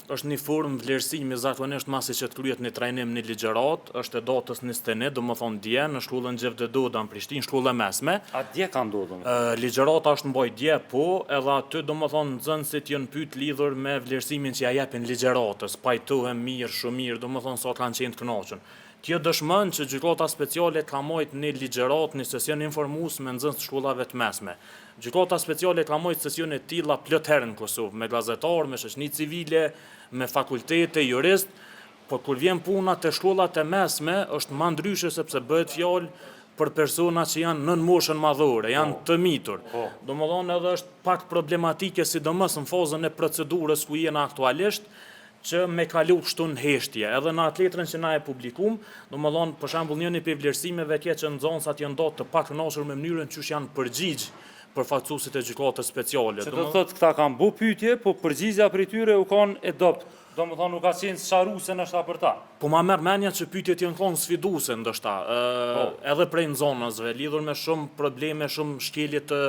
është një formë vlerësimi zakonisht masi që të kryet një trajnim një ligjërat, është e datës 21, do më thonë dje, në shkollën Gjevdedota në Prishtinë, shkollë e mesme. A dje ka ndodhur? Ligjërata është mbaj dje, po, edhe aty do më thonë nxënësit janë pyet lidhur me vlerësimin që ja jepin ligjëratës, pajtohen mirë, shumë mirë, do më thonë sa kanë qenë të kënaqur. Kjo dëshmën që gjykata speciale ka marrë një ligjërat, një sesion informues me nxënës të shkollave të mesme. Gjykata speciale ka marrë sesione të tilla plot herë në Kosovë, me gazetarë, me shoqëni civile, me fakultete, jurist, por kur vjen puna te shkollat e mesme, është më ndryshe sepse bëhet fjalë për persona që janë nën moshën madhore, janë të mitur. Domethënë edhe është pak problematike, sidomos në fazën e procedurës ku jena aktualisht, që me kalu kështu në heshtje. Edhe në atë letrën që na e publikum, domethënë për shembull njëri prej vlerësimeve ke që nxënësat janë ndotë të pakënaqur me mënyrën që janë përgjigj përfaqësuesit e gjykatës speciale. Që do thotë këta kanë bu pyetje, po përgjigjja prej tyre u kanë e dopt. Domethënë nuk ka qenë sharruese ndoshta për ta. Po ma merr mendja që pyetjet janë thonë sfiduese ndoshta, edhe prej nxënësve, lidhur me shumë probleme, shumë shkelje të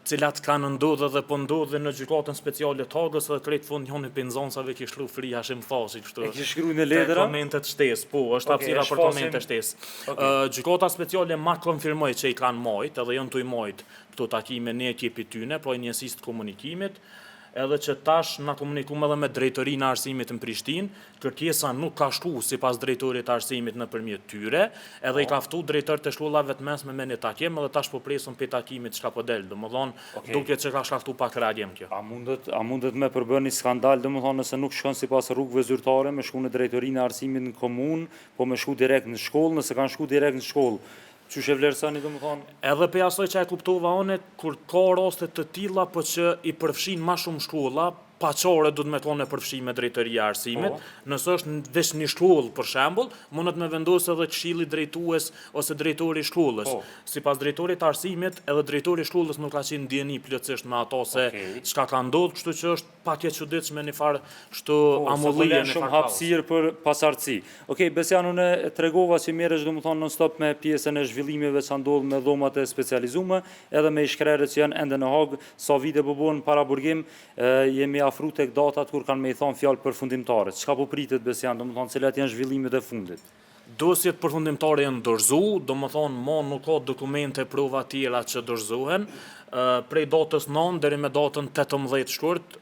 cilat kanë ndodhur dhe po ndodhin në gjykatën speciale të Hagës dhe krejt fund njëri prej nxënësave ki shkruaj Fri Hashim Thaçi kështu. E ki shkruaj në letra? Komentet shtesë, po, është hapësira për komente shtesë. Gjykata speciale ma konfirmoi që i kanë marrë, edhe janë të i marrë këto takime ne ekipi tyne, pra njësisë të komunikimit. edhe që tash na komunikuam edhe me drejtorinë e arsimit në Prishtinë, kërkesa nuk ka shku sipas drejtorit të arsimit nëpërmjet tyre, edhe i ka ftu drejtorët e shkollave të mesme me një takim, edhe tash po presim pe takimit çka po del. Domethënë, duket që ka shkaktu pak radjem kjo. A mundet me përbërë një skandal, domethënë nëse nuk shkon sipas rrugëve zyrtare, me shku në drejtorinë e arsimit në komunë, po me shku direkt në shkollë, nëse kanë shku direkt në shkollë. Qysh e vlerësoni domethënë? Edhe pe asoj që e kuptova unë, kur ka raste të tilla, po që i përfshin më shumë shkolla, paqore do të me thonë e përfshim me drejtoria e arsimit. Nëse është veç një shkollë, për shembull, mundet me vendosë edhe këshilli drejtues ose drejtori i shkollës. Sipas drejtorit të arsimit, edhe drejtori i shkollës nuk ka qenë ndjeni plotësisht me ato se çka ka ndodhur, kështu që është pak e çuditshme në farë kështu amollije në shumë hapësirë për pasardhësi. Okej, Besian, unë tregova që merresh domethënë non-stop me pjesën e zhvillimeve që ndodh me dhomat e specializuara, edhe me ishkrerët që janë ende në Hag, sa vite po bën para burgim, jemi afru tek datat kur kanë me i thonë fjalë përfundimtare. Çka po pritet, Besian, domethënë cilat janë zhvillimet e fundit? Dosjet përfundimtare janë dorëzu, domethënë nuk ka dokumente prova tjera që dorëzohen. Prej datës 9 deri me datën 18 shkurt,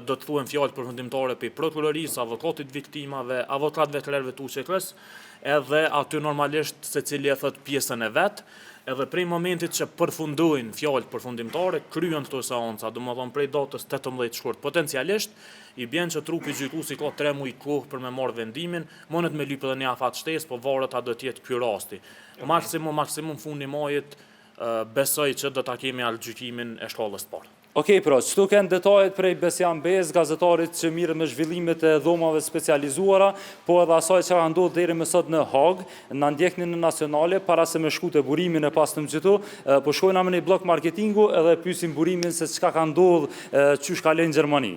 do të thuhen fjalë përfundimtare për prokurorisë, avokatit viktimave, avokatëve të klerëve të UÇK-s, edhe aty normalisht secili e thot pjesën e vet. Edhe prej momentit që përfundojnë fjalë përfundimtare, kryen këto seanca, domethënë prej datës 18 shkurt, potencialisht i bën që trupi gjykuesi ka 3 muaj kohë për me marrë vendimin, mundet me lyp edhe një afat shtesë, po varet a do të jetë ky rasti. Maksimum fundi majit besoj që do ta kemi gjykimin e shkollës së parë. Okej, pra, çto kanë detajet prej Besian Bez, gazetarit që mirë me zhvillimet e dhomave specializuara, po edhe asaj që ka ndodhur deri më sot në Hag, na ndjekni në Nacionale para se me shku te burimin e pastëm gjithu, po shkojna me një blok marketingu edhe pyesim burimin se çka ka ndodhur, çysh ka lënë Gjermani.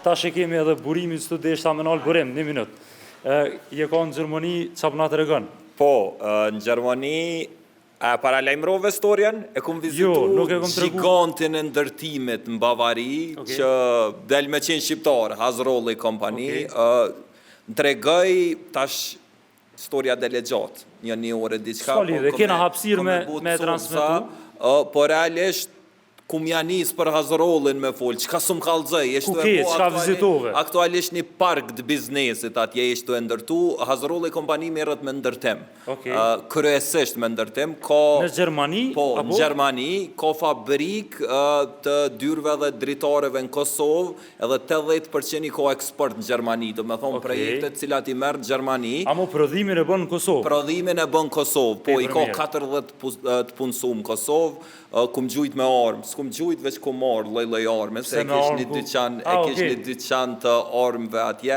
Tash e kemi edhe burimin që të deshta me nalë burim, 1 minutë. Je ka në Gjermani, qa përna të regon? Po, në Gjermani, paralajmërove storjen, e kom vizitu gigantin e ndërtimit në Bavari, që del me qenë shqiptar, Hazrolli kompani, në tregoj tash storja dele gjatë, një orë diçka. Skali, dhe kena hapsir me transmitu? Po realisht, kum janis për Hazrollin me folë, qka së më kalëzëj, qka vizitove? Aktualisht një park të biznesit atje ishtu e ndërtu, Hazrolli kompani merët me ndërtem, kryesisht me ndërtem, në Gjermani? Po, në Gjermani, ka fabrik të dyrve dhe dritareve në Kosovë, edhe 80% i ka eksport në Gjermani, do me thonë projektet cilat i merë në Gjermani. Amo prodhimin e bën në Kosovë? Prodhimin e bën në Kosovë, po i ka 40 të punësum në Kosovë, kum gjujt me armë, s'kum gjujt veç kum marë loj armë, se e kish një dyqan të armëve atje.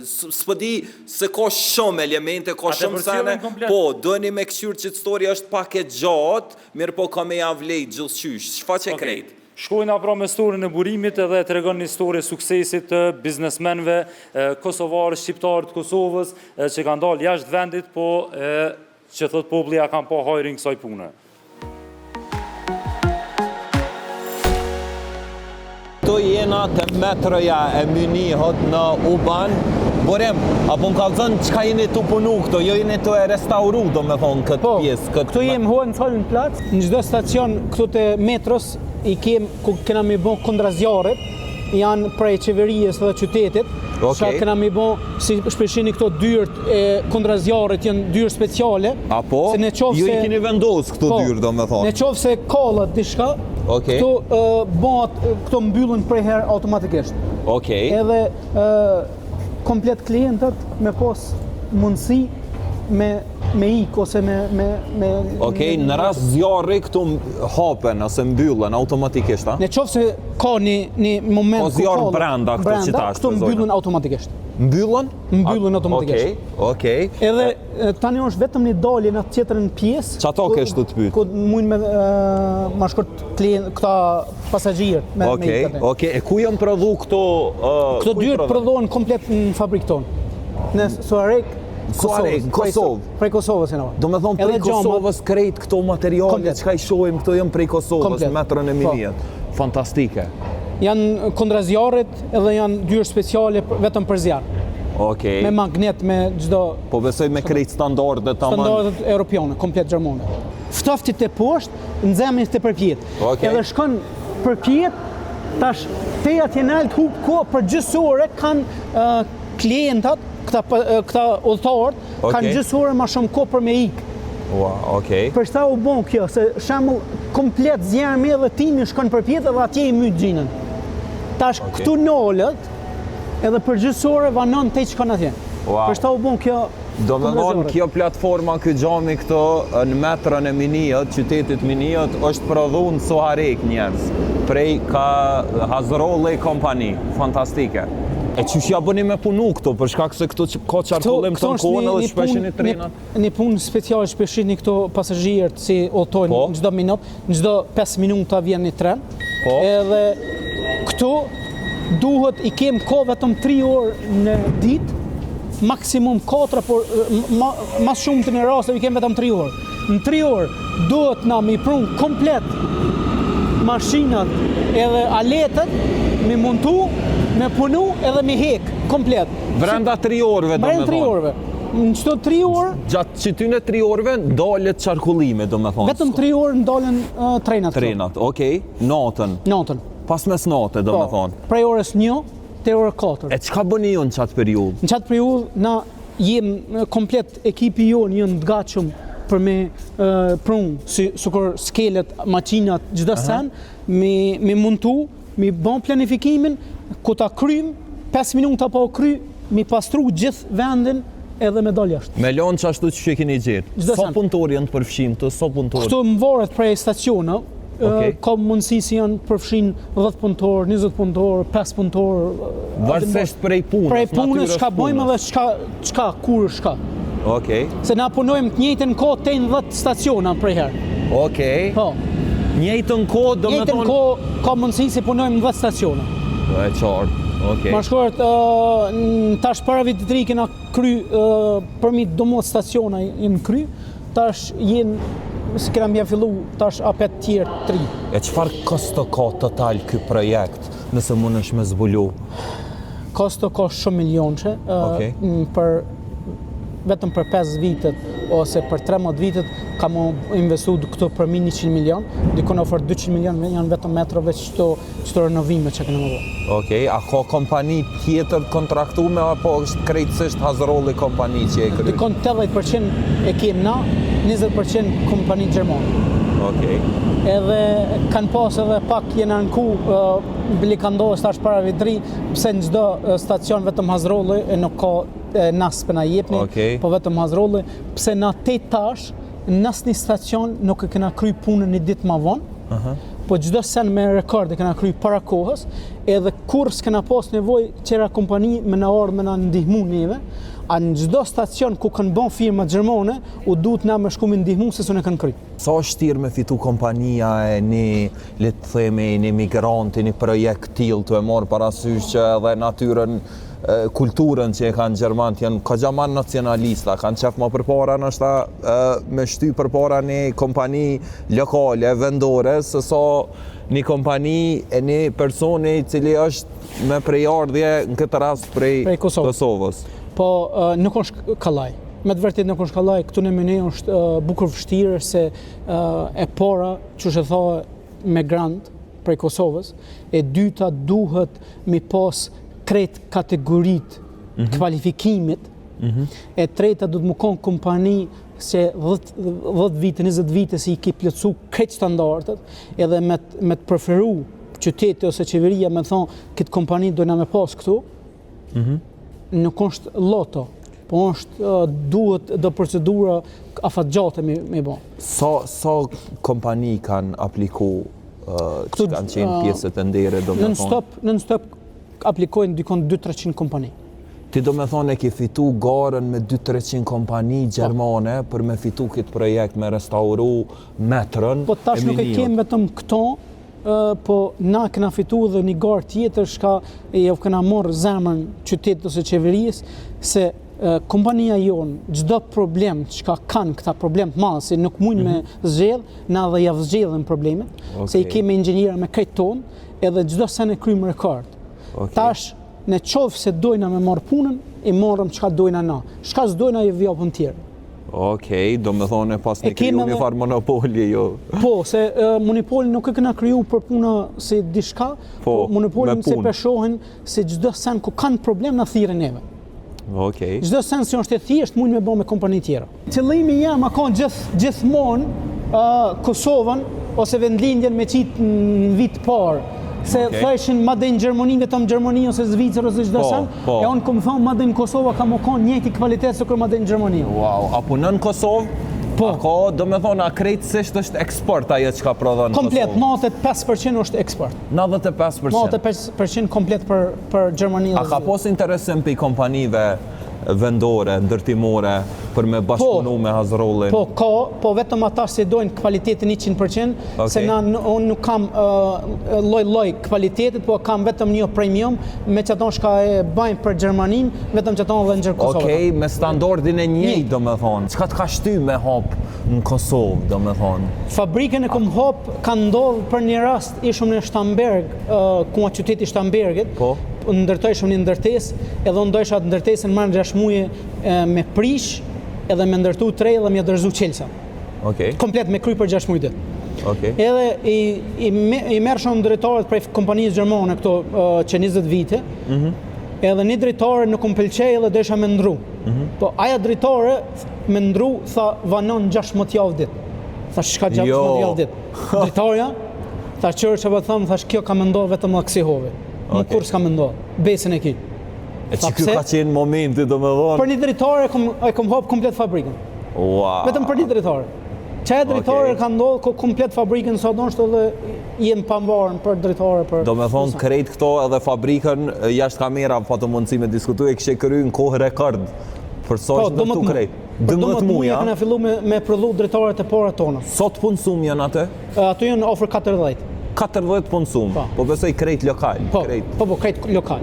S'pëdi se ka shumë elemente, ka shumë sene, po, dëni me këshyrë që të storja është pak e gjatë, mirë po ka me javlejt gjithqysh, shfa që krejt. Shkojna pra me storin e burimit edhe të regon një story suksesit të biznesmenve, kosovarë, shqiptarë të Kosovës, që kanë dalë jashtë vendit, po që thot populli ja kanë pa hajrin kësaj pune. Këto jena të metroja e mynihot në Uban. Borem, apo më kalëzën qka jeni të punu këto, jo jeni të e restauru, do me thonë, këtë pjesë. Këto jem hojnë në plac, në gjdo stacion këto të metros, i kena me bon kondrazjarët, janë prej qeverijës dhe qytetit, që kena me bon, si shpeshini këto dyrët e kondrazjarët janë dyrë speciale. Apo, ju i keni vendosë këto dyrë, do me thonë. Në qovë se kalët dishka, këto mbyllën prej herë automatikisht. Edhe komplet klientët me pos mundësi me ik ose me... Në rast zjarri këtu hapen ose mbyllën automatikisht, a? Në qovë se ka një moment... Po zjarë brenda këto qitash këto mbyllën automatikisht. Mbyllën? Mbyllën automatikisht. Okej. Edhe tani është vetëm një dalje në tjetërën pjesë... Qa ta keshtu të pytë? Ku mujnë me ma shkurt këta pasajgjirët me ikët. Okej, e ku jam prodhu këto... Këto dyrët prodhohen komplet në fabrikë tonë. Në Suarek, Kosovë. Prej Kosovës e në. Do me thonë prej Kosovës krejt këto materiale, qka i shojmë këto jëmë prej Kosovës, në metrën e minijet. Fantastike. Janë kondrazjarët edhe janë dyrë speciale vetëm për zjarë. Me magnet, me gjdo... Po besoj me krejt standardet Standardet europiane, komplet gjermane. ftoftit e poshtë, nxemën të përpjet. Edhe shkon përpjet, tash te atje nalt hub kohë për gjysore kanë klientat, këta udhëtarët, kanë gjysore më shumë kohë për me ikë. Për shta u bon kjo, se shembull komplet zjarmi edhe timi shkon përpjet edhe atje i myt gjinën. Tash këtu nolët, edhe për gjysore vanon te shkon atje. Për shta u bon kjo. Do me thonë, kjo platforma, kjo gjami këto në metrën e Minijët, qytetit Minijët, është prodhun Soharek njerës, prej ka Hazrollej kompani, fantastike. E qysh ja bëni me punu këto, për shkak se këto ka qarkullim këto në kohën edhe shpeshin i trenat? Një punë special shpeshin i këto pasazhierët si udhtojnë në çdo minutë, në çdo 5 minuta vjen një tren. Edhe këto duhet i kem kohë vetëm 3 orë në ditë, maksimum 4, por mas shumë të në raste i kem vetëm 3 orë. Në 3 orë duhet na mi prun komplet mashinat edhe aletet, mi montu, me punu edhe mi hek komplet. Brenda 3 orëve do me thonë? Brenda 3 orëve. Në qëto 3 orë... Gjatë qytyne 3 orëve ndalet qarkullime do me thonë? Vetëm 3 orë ndalen trenat. Trenat, okej. Natën? Natën. Pas mes nate do me thonë? Prej orës 1 te orë 4. E çka bëni ju në qatë periudhë? Në qatë periudhë na jem komplet ekipi jonë jënë të gatshëm për me prunë, sikur skelet, makinat, çdo sen, me montu, me bën planifikimin, ku ta krym, 5 minuta pa kry, mi pastru gjithë vendin edhe me dal jashtë. Me lanë qashtu që keni gjetë, sa punëtor janë të përfshim të, sa punëtor? Këto më varet prej staciona, ka mundësi si janë përfshin 10 punëtor, 20 punëtor, 5 punëtor. Varësisht prej punës, prej punës, çka bëjmë edhe çka, kur shka. Se na punojmë të njëjtën kohë te 10 staciona prej herë. Po. Njëjtën kohë do me thonë... Njëjtën kohë ka mundësi si punojmë 10 staciona. E qartë, Ma shkort, tash para vitit të ri kena kry, përmi domos staciona jenë kry, tash jenë se kena mja fillu tash apet tjerë 3. E çfarë kosto ka total ky projekt, nëse mund është me zbulu? Kosto ka shumë milionçe, vetëm për 5 vitet ose për 13 vitet ka mu investu këto për 100 milion, dikon ofër 200 milion janë vetëm metrove qëto renovime që këna më bo. A ka kompani tjetër kontraktume, apo është krejtësisht Hazrolli kompani që e kry? Dikon 80% e kem na, 20% kompani Gjermane. Edhe kanë pas edhe pak jena në ku blikandohës tash para vitri, pse në gjdo stacion vetëm Hazrolli e nuk ka nas për na jepni, po vetëm Hazrolli, pse na 8 tash, nas një stacion nuk e kena kry punën një ditë ma vonë, po gjdo sen me rekord e kena kry para kohës, edhe kur s'kena pas nevoj qera kompani me na ardhë me na ndihmu neve, a në gjdo stacion ku kanë bon firma Gjermane, u duhet na me shku me ndihmu se su ne kanë kry. Sa është tirë me fitu kompania e një, le të themi, një migranti, një projekt t'il të e morë parasysh që edhe natyrën, kulturën që e kanë Gjermant janë kogjaman nacionalista, kanë qef ma përpara nështë me shty përpara një kompani lokale, vendore, se sa një kompani e një personi cili është me prejardhje në këtë rast prej Kosovës. Po nuk është kallaj. Me të vërtet nuk është kallaj, këtu në mëne është bukur vështirë se e para që shë tha migrant prej Kosovës, e dyta duhet mi pas krejt kategorit kvalifikimit, e treta du të më konë kompani se 10 vite, 20 vite si i ki plëcu krejt standartet, edhe me të preferu qyteti ose qeveria me thonë këtë kompani dojna me pas këtu, nuk është loto, po është duhet dhe procedura afat gjate me bo. Sa kompani kanë apliku që kanë qenë pjesët e ndere do me thonë? Non-stop aplikojnë dikon 200-300 kompani. Ti do me thonë e ki fitu garën me 200-300 kompani Gjermane për me fitu këtë projekt me restauru metrën e Minijët. Po tash nuk e kemë vetëm këto, po na këna fitu dhe një garë tjetër shka e këna morë zemën qytetit ose qeverisë, se kompania jonë, gjdo problem që ka kanë këta problem të madhë, se nuk mujnë me zgjedh, na dhe javë zgjedhën problemet, se i keme inxhiniera me krejt tonë, edhe gjdo sen e krymë rekord. Tash, në qovë se dojna me marë punën, i marëm qka dojna na. Shka s'dojna i vjapën tjerë. Okej, do me thonë pas një kriju një farë monopoli, jo. Po, se monopoli nuk e këna kriju për puna si dishka, po monopolin se peshohen se gjdo sen ku kanë problem në thire neve. Okej. Gjdo sen si është e thjesht mund me bo me kompani tjera. Qëllimi jam akon gjithmonë Kosovën ose vendlindjen me qitë në vitë parë. Se thëshin madhe në Gjermani, vetëm Gjermani ose Zvicër ose çdo sen, e unë këmë thonë madhe në Kosova ka më konë njëti kvalitet se kërë madhe në Gjermani. Wow, a punën në Kosovë? Po. Ako, do me thonë, a krejtësisht është eksport ajo që ka prodhon në Kosovë? Komplet, 95% është eksport. 95%? 95% komplet për Gjermani. A ka pos interesim për i kompanive vendore, ndërtimore, për me bashkëpunu me Hazrollin? Po vetëm ata se dojnë kvalitetin 100%, se unë nuk kam loj kvalitetit, po kam vetëm një premium, me që ato shka e bajnë për Gjermanin, vetëm që ato dhe në Kosovë. Okej, me standardin e njëjtë, do me thonë. Qka të ka shty me hapë në Kosovë, do me thonë? Fabrikën e kom hapë, ka ndodhë për një rast, ishëm në Shtamberg, ku a qyteti Shtambergit, ndërtojshëm një ndërtes, edhe ndojshë atë ndërtesën marrë 6 muje me prish, edhe me ndërtu 3 edhe me dërzu qelsa. Komplet me kry për 6 muje dit. Edhe i merë shumë drejtarët prej kompanijës Gjermane këto që 20 vite, edhe një drejtare në kom pëlqej edhe desha me ndru. Po aja drejtare me ndru, tha vanon 16 javë dit. Tha shka 16 javë dit. Drejtarja, tha qërë që për thëmë, tha kjo ka me ndohë vetëm dhe kësihovi. Më kur s'ka me ndohë, besën e ki. E që kjo ka qenë momenti, do me dhonë? Për një drejtare e kom hapë komplet fabrikën. Vetëm për një drejtare. Qaj drejtare ka ndohë komplet fabrikën, sa do nështë edhe jem pambarën për drejtare. Do me thonë krejt këto edhe fabrikën, jashtë kamera, pa të mundësi me diskutu, e kështë kry në kohë rekord. Për sa është ndërtu krejt? 12 muja? Këna fillu me prodhu drejtarët e para tona. Sot punësum janë atë? Ato janë ofër 40. 40 punësum, po besoj krejt lokal. Po, krejt lokal.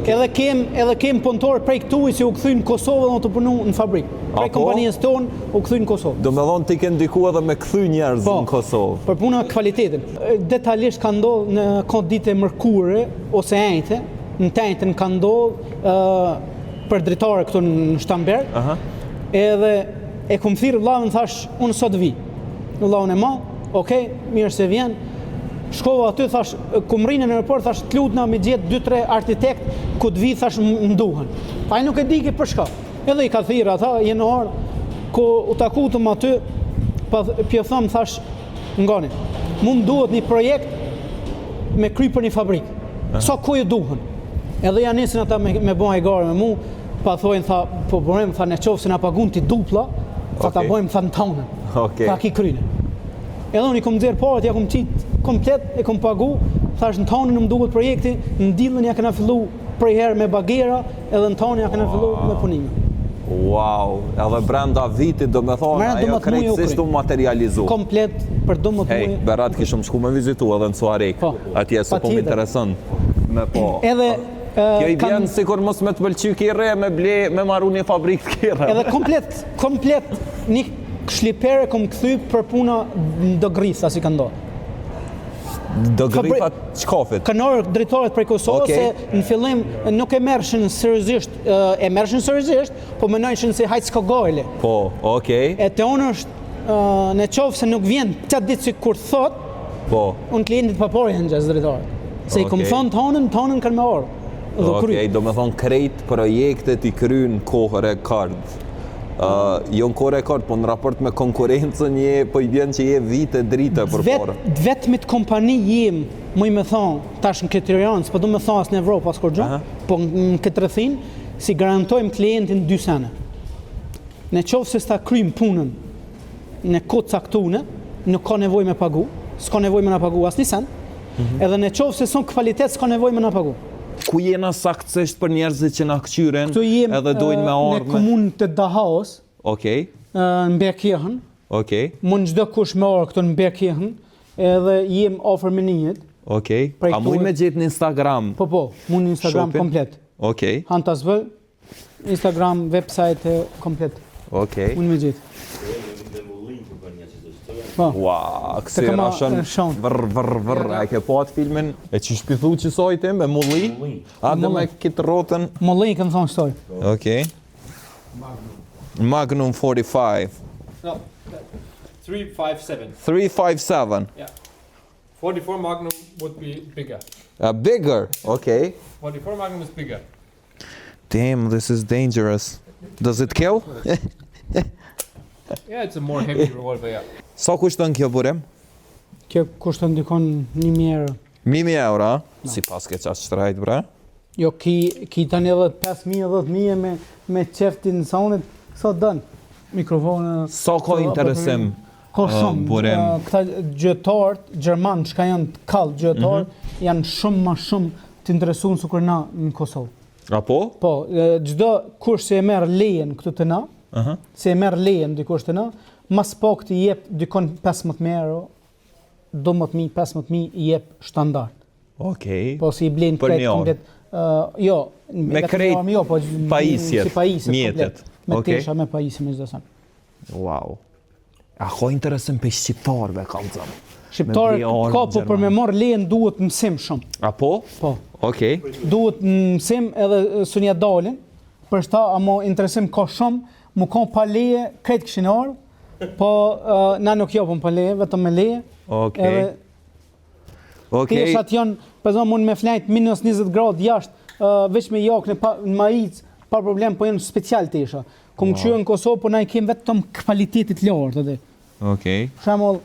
Edhe kem punëtorë prej këtu si u këthy në Kosovë dhe në të punu në fabrikë. Prej kompanijës tonë u këthy në Kosovë. Do me dhonë ti kënë ndiku edhe me këthy njerëz në Kosovë. Për puna kvalitetin. Detalisht ka ndodhë në kontë dite mërkure ose ejte, në tejtën ka ndodhë për dritare këtu në Shtamberg, edhe e kom thirë vlavën thash, unë sot vi. Vlavën e ma, okej, mirë se vjen. Shkova aty, thash, kum rinë në aeroport, thash, t'lutna me gjetë 2-3 arkitekt, ku t'vi, thash, mduhen. A i nuk e dike për shka. Edhe i ka thirë ata, jenë orë, ku u takutëm aty, pa pjo thëmë, thash, ngani, mund duhet një projekt me kry për një fabrikë. Sa ku ju duhen? Edhe janë nisin ata me bojnë e gare me mu, pa thojnë, tha, po bërëm, tha, në qofë se nga pagun t'i dupla, tha, ta bojmë, tha, në taunën. Tha, ki kryne. Edhe unë i kom dzerë parët, ja kom qitë komplet, e kom pagu, thash në tonën më duhet projekti, në dillën ja këna fillu prej herë me bagera, edhe në tonën ja këna fillu me punime. Wow, edhe brenda vitit do me thonë, ajo krejtësisht u materializu. Komplet për 12 muaj. Hej, Berat kishëm shku me vizitu edhe në Suarek, atje se po më interesant. Kjo i vjenë si kur mos me të pëlqy kire, me maru një fabrikë kire. Edhe komplet një shlipere kom këthy për puna dëgrisa si ka ndohë. Dëgrifat qkafit? Kënorë drejtarët prej Kosovës, se në fillim nuk e mershin seriozisht, po menojshin se hajtë s'ka gajle. Po, okej. E të onë është në qovë se nuk vjen qatë ditë si kur thot, unë klientit papori në gjësë drejtarët. Se i kom thonë tonën kanë me orë. Okej, do me thonë krejt projektet i kry në kohë rekord. Jo në kohë rekord, po në raport me konkurencën po i vjen që je vite drite për porë. Vetëmit kompani jem, mu i me thonë, tash në këtë Tiranë, s'po du me thonë asë në Evropë, asë kur gjë, po në këtë rëthin, si garantojmë klientin 2 sene. Në qovë se s'ta krymë punën në kodë caktune, nuk ka nevoj me pagu, s'ka nevoj me në pagu asë një sen, edhe në qovë se son kvalitet, s'ka nevoj me në pagu. Ku jena saktësisht për njerëzit që na këqyren edhe dojnë me orme? Në komunë të Dahaos, në Berkjehen, mund gjdo kush me orë këto në Berkjehen, edhe jem ofër me njët. A muj me gjithë në Instagram? Po, mund në Instagram komplet. Hantasvëll, Instagram, website komplet. Mund me gjithë. Ua, kësira shën vërr, e ke po atë filmin e që shpithu që sojte me mulli? A dhe me kitë rotën? Mulli këmë thonë shtoj. Okej. Magnum 45. No, 357. 357. Yeah. 44 Magnum would be bigger. Bigger, okay. 44 Magnum is bigger. Damn, this is dangerous. Does it kill? Yeah, it's a more heavy revolver, yeah. Sa kushton kjo burim? Kjo kushton dikon 1.000 euro. 1.000 euro, si pas ke qatë shtrajt, bre? Jo, ki tani edhe 5.000, 10.000 me qeftin soundit, sa dënë? Mikrofonë... Sa ka interesim Ka shumë, burim? Këta gjëtarët, Gjermanë, që ka janë kallë gjëtarët, janë shumë ma shumë të interesuar se kur na në Kosovë. Apo? Po, çdo kush se e merr lejen këtu të na, se e merr lejen dikush të na, mas pak të jep dikon 15.000 euro, 12.000, 15.000 i jep standard. Okej. Po si i blen krejt komplet. Jo, me krejt jo, po pajisjet, si pajisjet mjetet. Me tesha me pajisje me çdo sa. Wow. A ka interesim për shqiptarëve, kam thënë. Shqiptarët ka, po për me marrë lejen duhet mësim shumë. Apo? Po. Okej. Duhet mësim edhe sunja dalin, për shta amo interesim ka shumë, mu ka pa leje, krejt këshin ardhë, po na nuk japëm pa leje, vetëm me leje. Okej. Teshat janë, përdo mund me flajt minus 20 gradë jashtë, veç me jakë në maicë, pa problem, po janë special tesha. Kumë qyë në Kosovë, po na i kemë vetëm kvalitetit lartë, edhe. Okej. Shemull,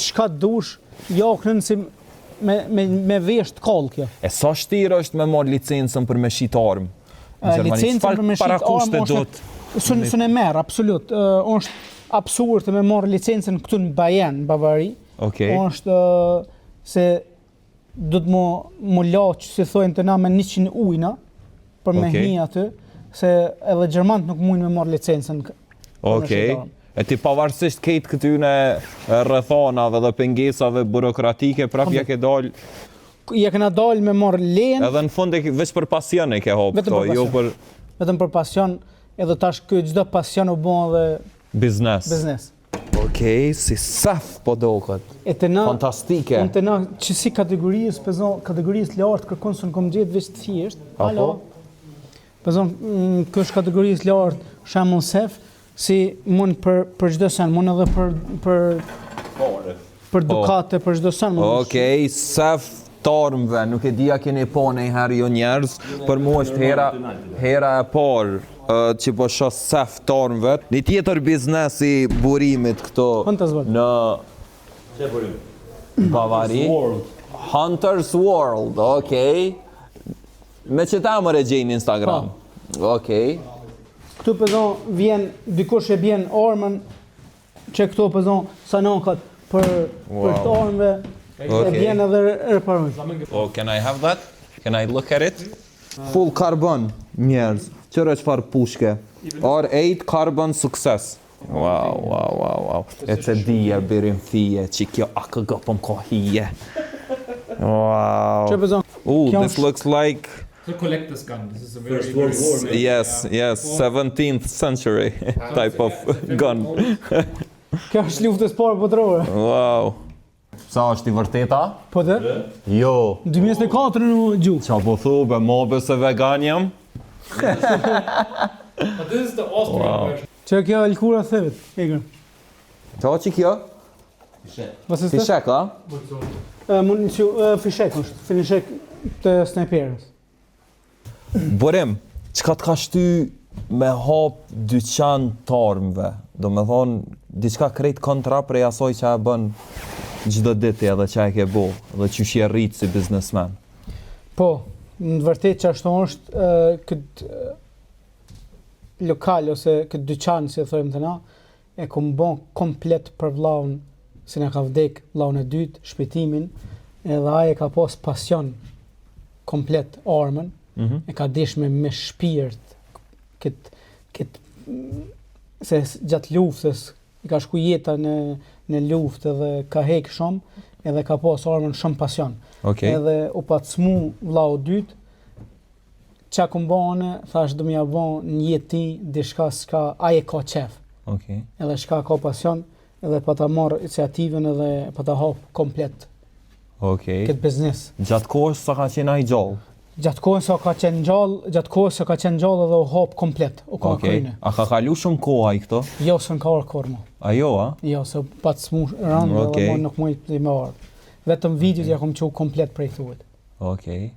shka dush, jakënën si me vesh të kallë kjo. E sa shtirë është me marrë licencën për me shit armë? Licencën për me shit armë është e merë, absolut. është absurd me marrë licencën këtu në Bajen, Bavari. është se du të mu laqë, si thojnë të na me 100 ujna, për me hi aty, se edhe Gjermanët nuk mujnë me marrë licencën. Okej. E ti pavarësisht kejtë këtyne rrethonave dhe pengesave burokratike, prap ja ke dalë... Ja kena dalë me marrë lejen... Edhe në fund veç për pasion e ke hopë këto, jo për... Vetëm për pasion, edhe tash çdo pasion u bon dhe... Biznes. Okej, si saf po doket. Fantastike. E të na, që si kategorisë lartë kërkon së në kom gjetë veç të thjesht. Apo? Pëzon, kësh kategorisë lartë, shemull sef, si mund për çdo sen, mund edhe për dukate, për çdo sen. Okej, sef tarmëve, nuk e dia keni po nejherë jo njerëz, për mu është hera e parë që po shoh sef tarmëve. Një tjetër biznes i burimit këto në Bavari. Hunter's World, okej. Me që ta më regjejnë Instagram. Okej. Këtu pëzon vjen, dikush e bjen armën, që këtu pëzon sanokat për të armëve, e bjen edhe reparojnë. Oh, can I have that? Can I look at it? Full carbon, njerëz. Qërë që farë pushke? R8 carbon success. Wow. E që dhije birin fije, që kjo akë gëpëm ko hije. Wow. Që pëzon? This looks like... It's a collector's gun. This is a very Yes, 17th century type of gun. Kjo është luftës parë botërore. Wow. Sa është i vërteta? Po dhe? Jo. 2004 në gjuhë. Qa po thu, be mobe se vegan jam? But this is the Austrian version. Që kjo e lkura thevit, Eger. Qa që kjo? Fishek, a? Mund që fishek është, fishek të snajperës. Burim, qka të ka shty me hap dyqan të armëve? Do me thonë, diçka krejt kontra prej asoj që e bën gjdo diti edhe që e ke bo, dhe që shje rritë si biznesmen. Po, në të vërtet që ashtu është këtë lokal ose këtë dyqan, si e thojmë të na, e kom bon komplet për vlaun, si ne ka vdek vlaun e dytë, shpejtimin, edhe aje ka pas pasion komplet armën, e ka deshme me shpirt se gjatë luftës i ka shku jeta në luftë edhe ka hek shumë edhe ka pas armën shumë pasion. Edhe u pacmu vlau dytë, qa këm bane, thash do m'ja ban një jeti dishka s'ka aje ka qef. Edhe shka ka pasion edhe pa ta marrë iniciativën edhe pa ta hapë komplet këtë biznes. Gjatë kohës sa ka qenë a i gjallë? Gjatë kohës sa ka qenë gjallë edhe u hap komplet, u ka kryne. A ka kalu shumë koha i këto? Jo, s'në ka orë korë, mo. A jo, a? Jo, se pa të smush randë dhe mo nuk mujt të me orë. Vetëm videot ja kom që komplet prej thuet. Okej.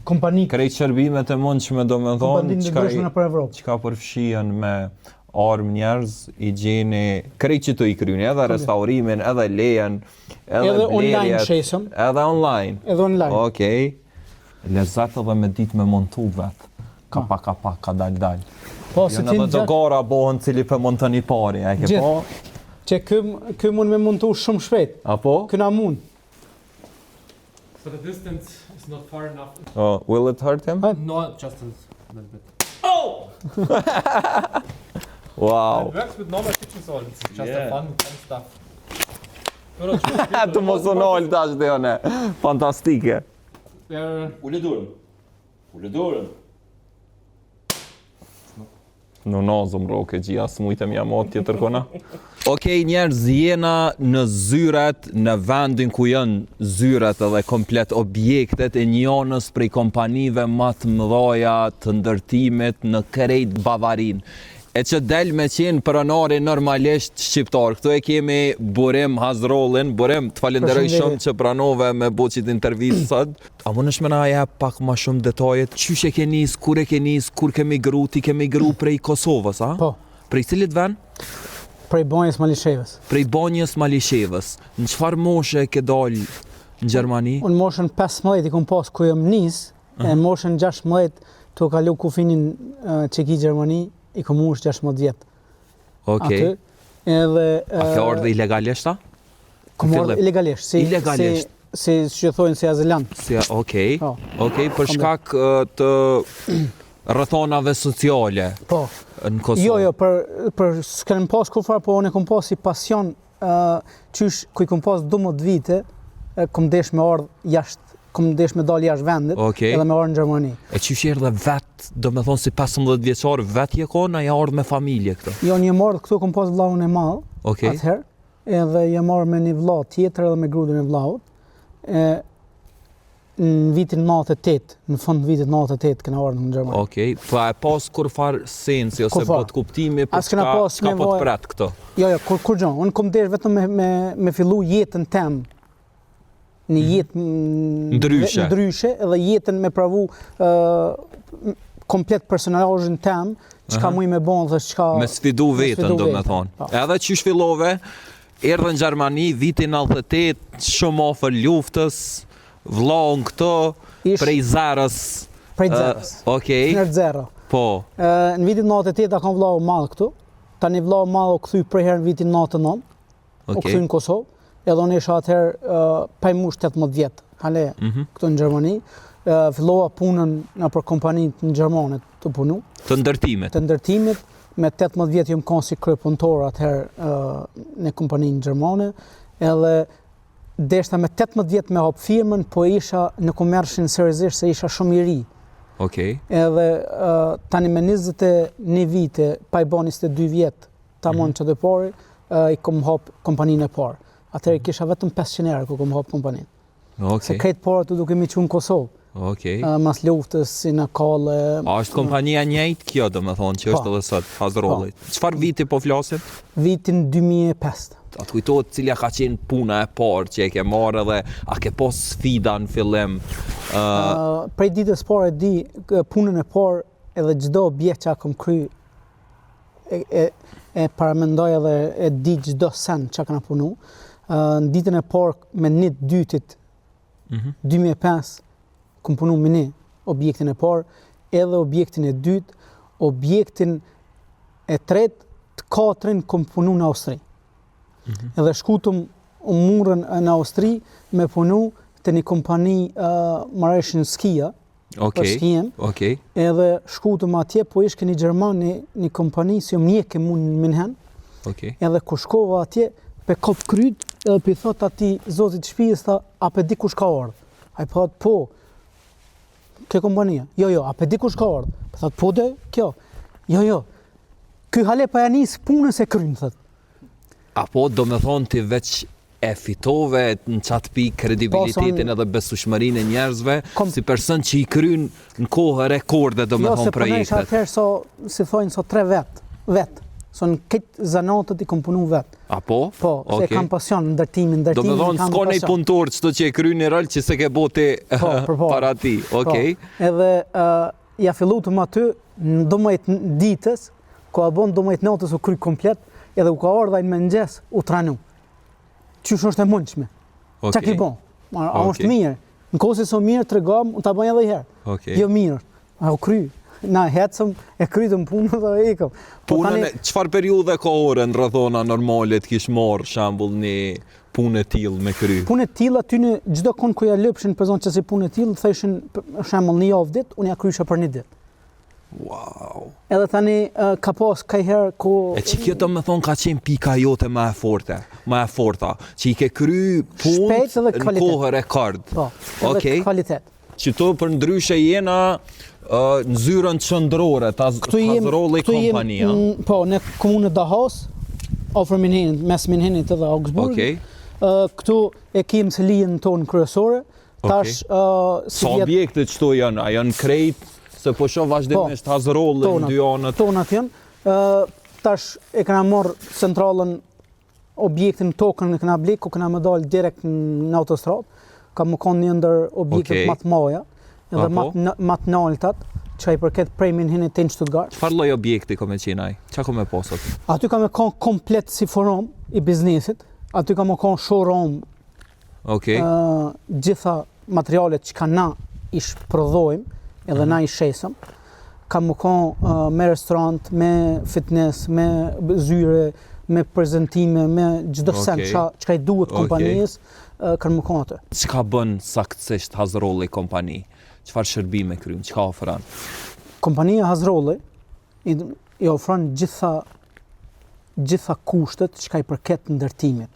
Kompani... Krejt shërbimet e mundshme do me thonë, që ka përfshien me armë njerëz, higjieni, krejt që të i kryni, edhe restaurimin, edhe lejen, edhe online shesëm. Edhe online. Edhe online. Okej. Lezat edhe me dit me montu vetë. Ka dal. Po, jo në dhe dogara bohën cili për montën i pari, e ke po? Që kë mund me montu shumë shpejt. Apo? Këna mund. So the distance is not far enough. Oh, will it hurt him? No, just a little bit. Oh! Wow. It works with normal kitchen salt. It's just a fun stuff. Të mos u nol tash dhe jone. Fantastike. Ule durën. Në nazëm roke gjia, s'mujtem jam atë tjetër kona. Okej, njerëz, jena në zyrat, në vendin ku janë zyrat edhe komplet objektet e njënës prej kompanive më të mëdhaja të ndërtimit në krejt Bavarin. E që del me qenë pronari normalisht shqiptar. Këtu e kemi Burim Hazrollin. Burim, të falenderoj shumë që pranove me buqit intervjisët. A më nëshme na jep pak ma shumë detajet? Qysh e ke nis, kur e ke nis, kur ke migru, ti ke migru prej Kosovës, a? Po. Prej cilit vend? Prej Banjës Malishevës. Prej Banjës Malishevës. Në qëfar moshe ke dalë në Gjermani? Unë moshën 15 i kom pas ku jëm nis, e moshën 16 të kalu kufinin Çeki Gjermani, i kom ush 16 vjetë. Okej. Edhe... A ke ardhe ilegalisht, ta? Kom ardhe ilegalisht. Ilegalisht? Si që thojnë si azilant. Okej, për shkak të rrethonave sociale në Kosovë. Jo, për s'kem pas kur farë, po unë e kom pas si pasion, qysh ku i kom pas 12 vite, kom desh me ardhë jashtë, kom desh me dalë jashtë vendit, edhe me ardhë në Gjermani. E qysh erdhe vetë, do me thonë si 15 vjeçar, vetë je kona, ja ardhë me familje këto? Jo, një ardhë këtu kom pas vllahun e madh, atëherë, edhe jam ardhë me një vllah tjetër edhe me grudën e vllahut. Në vitin 98, në fund vitit 98 kena ardhur në Gjermani. Okej, pa e pas kur farë sensi ose bot kuptimi për s'ka po të pret këto? Jo, kur gjon, unë kom desh vetëm me fillu jetën tem, një jetë ndryshe, edhe jetën me pravu komplet personazhin tem, çka muj me bon dhe çka... Me sfidu vetën, do me thonë. Edhe qysh fillove, erdhe në Gjermani, vitin 98, shumë afër luftës, vllahun këto, prej Zerës. Prej Zerës. Okej. Në Zero. Po. Në vitin 98 kam vllahu madh këtu. Tani vllahu madh u kthy për herë në vitin 99. U kthy në Kosovë. Edhe unë isha atëherë pa mush 18 vjet. Hale këtu në Gjermani. Fillova punën nëpër kompaninë në Gjermane të punu. Të ndërtimit. Të ndërtimit. Me 18 vjet jam kon si kryepunëtor atëherë në kompaninë Gjermane. Edhe deshta me 18 vjet me hap firmën, po isha në komercin seriozisht se isha shumë i ri. Okej. Edhe tani me 21 vite, pa i bën 22 vjet, tamam çdo pori, i kom hap kompaninë e parë. Atëherë kisha vetëm 500 euro ku kom hap kompaninë. Okej. Se këtë parë të duke mi çu në Kosovë. Okej. Mas luftës si në kalle. A është kompania njëjtë kjo, domethënë, që është edhe sot Hazrollit. Çfarë viti po flasim? Vitin 2005. A të kujtohet cilja ka qenë puna e parë që e ke marrë dhe a ke pas sfida në fillim? Prej ditës parë e di punën e parë edhe çdo objekt që kam kry e paramendoj edhe e di çdo sen që kanë punu. Në ditën e parë me një dytit 2005 kam punu me një objektin e parë, edhe objektin e dytë, objektin e tretë, të katrin kam punu në Austri. Edhe shkutëm u murën në Austri me punu të një kompani Mareshin Skia, për skijem, edhe shkutëm atje, po ishke një Gjerman, një kompani, si një ke mund në Minhen, edhe kur shkova atje, pe kop kryt, edhe pe thot ati zotit shpijës, a pe di kush ka ardhë? A i thot, po, ke kompania? Jo, a pe di kush ka ardhë? Pe thot, po dhe, kjo? Jo, ky hale pa janis punës e krynë, thot. Apo do me thonë ti veç e fitove në qatë pikë kredibilitetin edhe besueshmërinë e njerëzve si person që i kryen në kohë rekorde domethënë projektet. Jo, se atëherë si thojnë so 3 vet. So në këtë zanatët i kom punu vet. Apo? Po, se kam pasion në ndërtimin kam pasion. Domethënë s'ka nej punëtor çdo që e kryen një rol që se ke bote para ti. Okej. Edhe ja fillu të më aty në 12 ditës, ku a bon 12 natës u kry komplet, edhe u ka ardha në mëngjes u tranu. Qysh është e mundshme. Qa ki bon? A është mirë? Në kohë se so mirë të regam, unë ta bëj edhe herë. Jo mirë, a u kry. Na hecëm, e krytëm punë dhe ikëm. Punën, qëfar periudhe kohore në rrethona normale të kish marrë shembull një punë e tillë me kry? Punë e tillë aty në çdo kon ku ja lëpshin përzon që si punë e tillë, thëshin shembull një javë ditë, unë ja krysha për një ditë. Wow. Edhe tani ka pas kajherë ku... E që kjo të me thonë ka qenë pika jote ma e forta, që i ke kry punë në kohë rekord. Po, edhe kvalitet. Që to për ndryshe jena në zyrën qëndrore, të Hazrolli kompania. Po, në komunë Dahos, ofër Minhenit, mes Minhenit edhe Augsburg. Këtu e kemë të lijën tonë kryesore. Sa objekte qëto janë? A janë krejt? Se po shoh vazhdimisht Hazrolli në dy anët. Tonat janë. Tash e kena marrë centralën, objektin tokën e kena blik, ku kena më dalë direkt në autostradë. Ka më konë një ndër objektet matë maja, edhe matë naltat, që i përket prej Minhenit të në Stuttgart. Çfarë lloj objekti ka me qenë ai? Qa ka me posat? Aty ka me konë komplet si forum i biznesit, aty ka me konë showroom, gjitha materialet që ka na ish prodhojmë, edhe na i shesëm, ka më konë me restorant, me fitness, me zyre, me prezentime, me gjdo sen që i duhet kompanijës, kanë më konë atë. Çka bën saktësisht Hazrolli kompani? Çfarë shërbime kryen? Çka ofron? Kompania Hazrolli i ofron gjitha kushtet që i përket ndërtimit.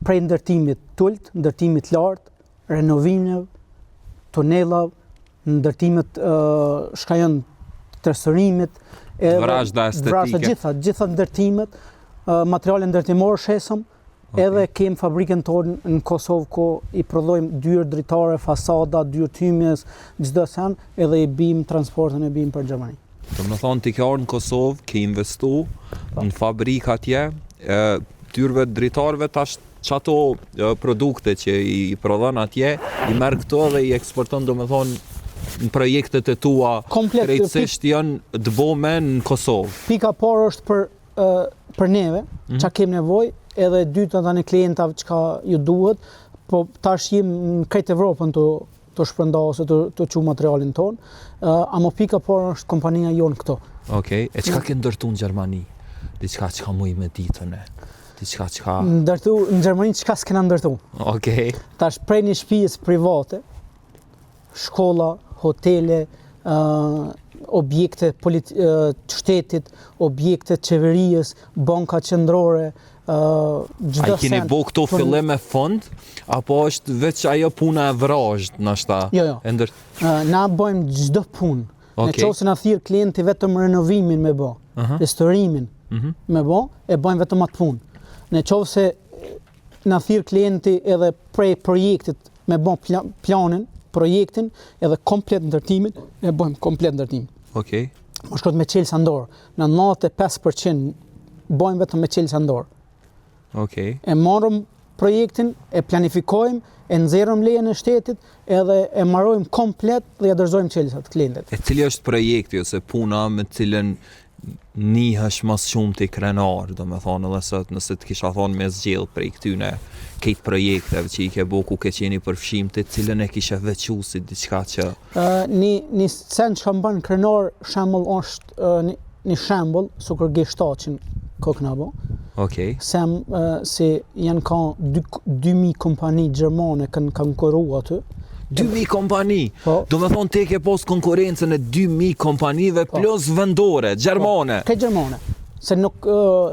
Prej ndërtimit tullt, ndërtimit lartë, renovimeve, tunelav, ndërtimet shka janë të restaurimit, vrazhda estetike, gjitha ndërtimet, materiale ndërtimore shesëm, edhe kemë fabrikën tonë në Kosovë ku i prodhojmë dyrë dritare, fasada, dyrë tymjes, çdo sen, edhe i bim transportin e bim për Gjermani. Do më thonë ti ke ardhur në Kosovë, ke investu në fabrikë atje, dyrëve dritarëve tash çato produkte që i prodhon atje, i merr këto dhe i eksporton domethënë në projektet e tua krejtësisht janë të bëme në Kosovë. Pika parë është për neve, që kemë nevojë, edhe dyta tani klientave që ka ju duhet, po tash jem në krejt Evropën të shpërndasë, të çu materialin tonë, ama pika parë është kompania jonë këto. Okej, e çka ke ndërtu në Gjermani? Diçka që ka muj me ditën e? Diçka që ka... Ndërtu, në Gjermani çka s'kena ndërtu. Okej. Tash prej një shtëpisë private, shkolla, hotele, objekte shtetit, objekte qeverijës, banka qendrore, gjdo sen. A keni bo këto fillim me fond, apo është veç ajo puna e vrazhd nashta? Jo. Na bëjmë gjdo punë. Në qoftë se na thirr klienti vetëm renovimin me bë, restaurimin me bë, e bëjmë vetëm atë punë. Në qoftë se na thirr klienti edhe prej projektit me bë planin, projektin, edhe komplet ndërtimin, e bëjmë komplet ndërtimin. Okej. Më shkot me qelë sandor. Në 95% bëjmë vetëm me qelë sandor. Okej. E marrëm projektin, e planifikojmë, e nxjerrëm lejen e shtetit, edhe e marrojmë komplet dhe ja dorëzojmë qelësat klientit. E cili është projekti ose puna me cilën nihesh mas shumë të krenar, do me thonë edhe sot, nëse të kisha thonë me zgjellë prej këtyne këtë projekteve që i ke bo ku ke qeni përfshim të cilën e kishe vequ si diçka që... Një sen që kam banë krenar shembull është një shembull Sukur G7 kokna bo. Okej. Sem se janë ka 2000 kompani gjermane kanë konkurru aty. 2000 kompani? Do me thonë te ke pos konkurencën e 2000 kompanive plus vendore, gjermane? Ke gjermane. Se nuk,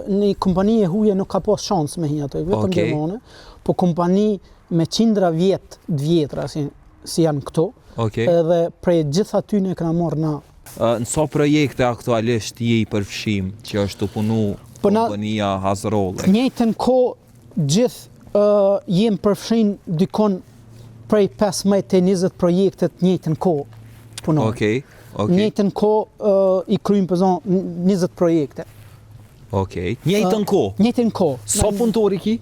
një kompani e huja nuk ka pos shansë me hi ato, vetëm gjermane, po kompani me qindra vjetra si janë këto, edhe prej gjitha ty ne këna morë na. Në so projekte aktualisht je i përfshim që është të punu kompania Hazrolli? Njëjtën ko gjithë jem përfshin dikon prej 15 të 20 projekte të njëjtën kohë punoj. Okej. Njëjtën kohë i kryjmë pëzon 20 projekte. Okej. Njëjtën kohë? Njëjtën kohë. Sa punëtori ki?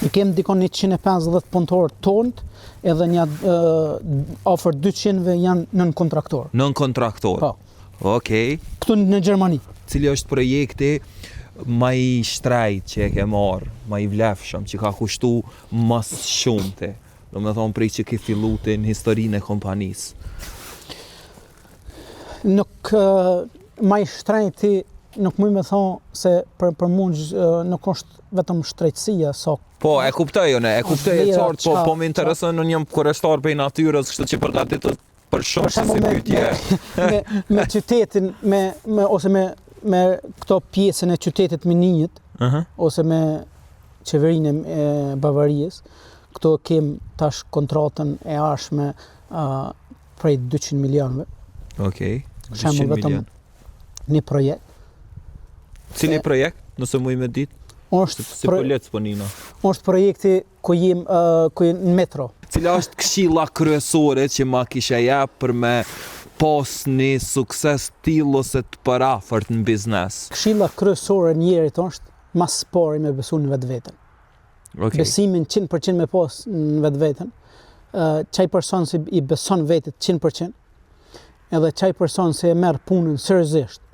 I kem dikon 150 punëtorë tonët, edhe një afër 200 janë nën kontraktor. Nën kontraktor. Po. Okej. Këtu në Gjermani. Cili është projekti ma i shtrejt që e ke marrë, ma i vlefshëm, që ka kushtu mas shumëte? Do me thonë prej që ke fillu të në historinë e kompanisë. Nuk ma i shtrejti, nuk më me thonë se për mund nuk është vetëm shtrejtësia, sa... Po, e kuptoj e qartë, po më interesën në njëm kureshtar për natyrës, kështë që për datit të për shumë që si pytje. Me qytetin, ose me këto pjesën e qytetit minijit, ose me qeverinë e Bavarijës, këto kem tash kontratën e arshme prej 200 milionëve. Okej, 200 milion. Një projekt. Cili projekt, nëse mu i me ditë? Si pëllet s'ponina? Është projekti ku jem në metro. Cila është këshilla kryesore që ma kisha jep për me pas një sukses t'il ose të parafërt në biznes? Këshilla kryesore njerit është mas pari me besu në vetë vetën. Besimin 100% me pas në vetë vetën. Qaj person si i beson vetit 100%, edhe qaj person si e merë punën seriozisht,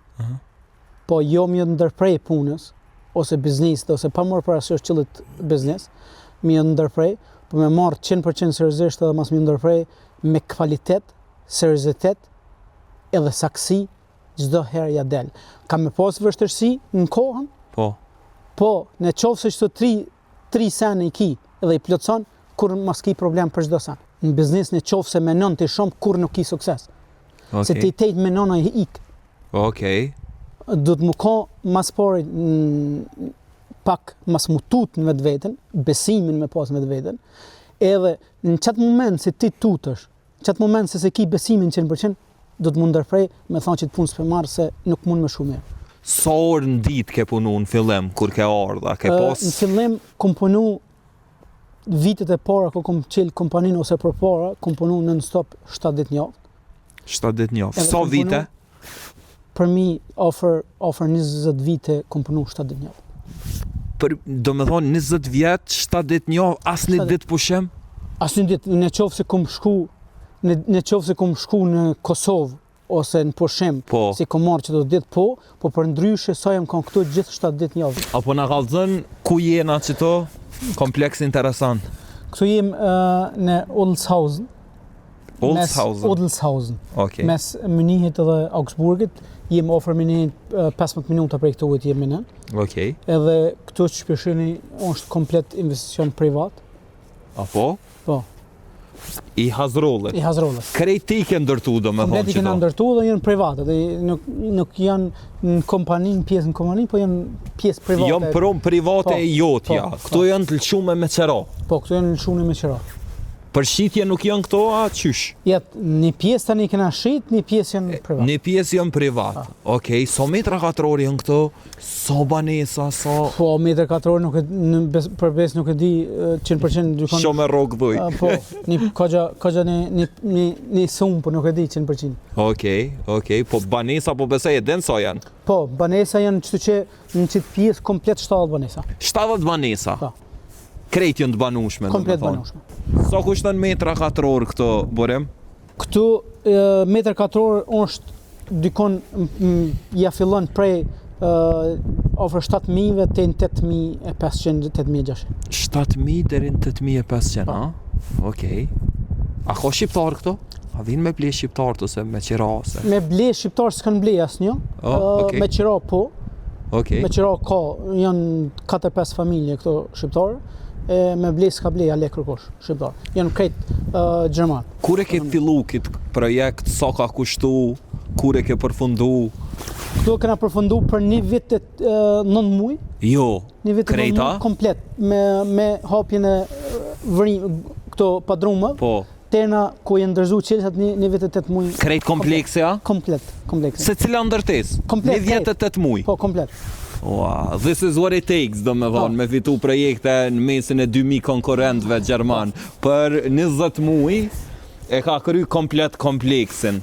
po jo më ndërprej punës, ose biznesit, ose pa marrë parasysh qëllit biznes, më ndërprej, po me marrë 100% seriozisht edhe mas më ndërprej me kvalitet, seriozitet, edhe saksi, çdo herë ja del. Ka me pas vështirësi në kohën? Po, në qoftë se çdo 3 sene i ki edhe i plotson, kur mas ki problem për çdo sen. Në biznes në qoftë se menon ti shumë, kur nuk ki sukses. Se ti tejt menon ai ik. Okej. Do të më ka mas pari pak mas më tut në vetë vetën, besimin me pas në vetë vetën, edhe në qatë moment se ti tutësh, qatë moment se ki besimin 100%, do të më ndërprej me thonë që të punë s'pe marrë se nuk mund me shumë mirë. Sa orë në ditë ke punu në fillim, kur ke ardha, ke pas? Në fillim, kom punu vitet e para, ku kom qelë kompaninë ose për para, kom punu non-stop 7 ditë një javë. 7 ditë një javë. Sa vite? Për mi, ofër 20 vite, kom punu 7 ditë një javë. Do me thonë 20 vjetë, 7 ditë një javë, asë një ditë pushim? Asë një ditë, në qofë se kom shku në Kosovë, ose në pushim, si kom marrë që do ditë po për ndryshe sa jam kanë këtu gjithë 7 ditë një javë. Apo na kallëzën ku jena qëto? Kompleks interesant. Këtu jem në Odelshausen. Odelshausen? Okej. Mes Munihit edhe Augsburgit, jem ofër Munihit 15 minuta për këtu e jem në. Okej. Edhe këtu që shpeshini është komplet investicion privat. Apo? Po. I Hazrollet. I Hazrollet. Krejt i ke ndërtu, do me thonë që do? Krejt i ke ndërtu dhe janë private, dhe nuk janë në kompaninë, pjesë në kompaninë, po janë pjesë private. Janë prom private e jotja. Këto janë të lëshume me qera. Po, këto janë lëshume me qera. Për shitje nuk janë këto, a qysh? Një pjesë tani kena shit, një pjesë janë privat. Një pjesë janë privat. Okej, so metra katror janë këto? So banesa, so... Po, metra katror për bes nuk e di 100%. Shumë e rogë dhuj. Po, kogja një sumë, po nuk e di 100%. Okej, po banesa po besej e den so janë? Po, banesa janë qëtu që në qitë pjesë komplet 70 banesa. 70 banesa? Po. Krejt janë të banushme, komplet banushme. Sa kushton metra katror këto, Borem? Këtu metra katror është dikon ja fillon prej ofër 7.000 të 8.500, 8.600. 7.000 deri në 8.500, a? Okej. A ka shqiptar këto? A vinë me ble shqiptar ose me qira? Me ble shqiptar s'kan ble asnjë. Me qira po. Me qira ka, janë 4-5 familje këto shqiptarë. Me ble s'ka ble ale kërkosh shqiptar. Janë krejt gjerman. Kur e ke fillu këtë projekt, sa ka kushtu, kur e ke përfundu? Këto kena përfundu për një vit e 9 muaj. Jo, krejta? Komplet, me hapjen e vërim, këto padrumë. Po. Tena ku janë ndërzu qelësat një vit e 8 muaj. Krejt kompleksja? Komplet. Se cila ndërtes? Komplet. Një vjet e 8 muaj? Po, komplet. Wow, this is what it takes, do me thonë, me fitu projekte në mesin e 2000 konkurrentëve Gjerman. Për 20 muaj e ka kry komplet kompleksin.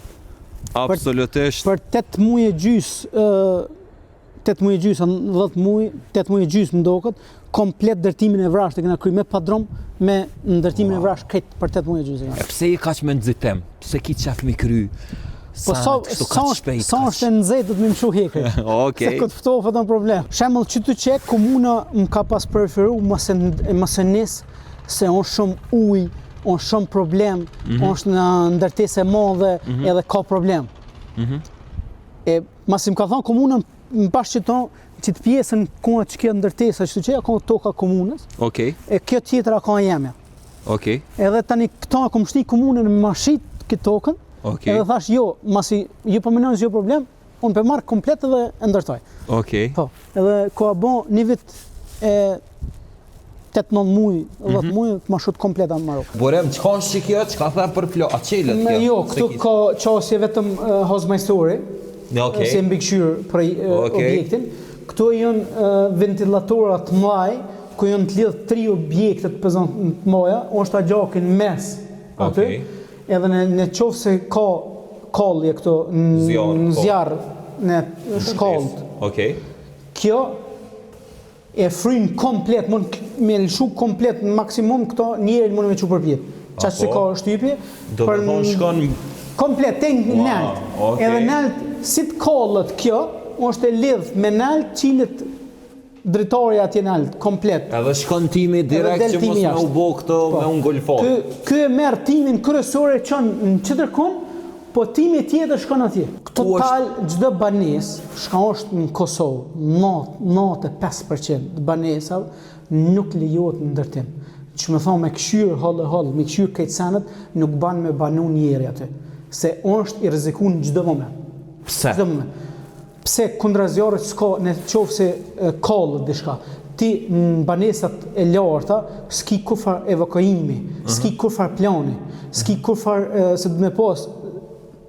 Absolutisht. Për 8 muaj e gjys, 8 muaj e gjys, 10 muaj, 8 muaj e gjys më doket, komplet ndërtimin e vrasht e kena kry me padrom, me ndërtimin e vrasht këtë për 8 muaj e gjys. E pse i kaq me nxitem? Pse ki qef me kry? Po sa është e nëzet, do të më mshu hekër. Se këtë ftohë në problem. Shemëll që të qek, komuna më ka pas preferu mëse nisë se është shumë uj, është shumë problem, është në ndërtese madhe edhe ka problem. E masi më ka thonë komuna më pas qëton që të pjesën kona që kjo ndërtesa që të qek, ka toka komunës, e kjo tjetëra ka jeme. Edhe tani këta kom shni komunën me mashit këtë tokën, edhe thash jo, masi ju përmenojnë zjo problem, unë për marrë komplet edhe ndërtoj. Po, edhe ko a bon një vit e 8-9 muj, 10 muj, ma shut komplet a marrë. Borem, që ka në që kjo, që ka thë për plo, a qelet kjo? Jo, këtu ka qasje vetëm hozmajstori, si mbikëshyrë për objektin. Këtu jënë ventilatorat maj, ku jënë të lidhë 3 objektet pëzën të moja, është a gjakin mes aty. Edhe në qofë se ka kollje këto në zjarë, në shkallët. Kjo e frynë komplet, mund me lëshu komplet në maksimum këto njerë mund me që përpjet. Qaqë që ka shtypje. Do me thonë shkon... Komplet, te nëllët. Edhe nëllët, si të kollët kjo, është e lidhë me nëllët qilet dritarja atje nëllët, komplet. Edhe shkon timi direkt që mos me u bo këto me unë golfat. Ky e merë timin kërësore qënë në qëtërkun, po timi tjetër shkon atje. Total, gjdo banes, shka është në Kosovë, 95% banesave nuk lejohet në ndërtim. Që me thonë me këshyrë hollë, me këshyrë këtë senet, nuk banë me banu njeri aty. Se është i rrezikun në gjdo moment. Pse? Gjdo moment. Pse kundrazjarët s'ka në qofë se kollët dishka, ti në banesat e larta s'ki kufar evakuimi, s'ki kufar plani, s'ki kufar se dhe me pas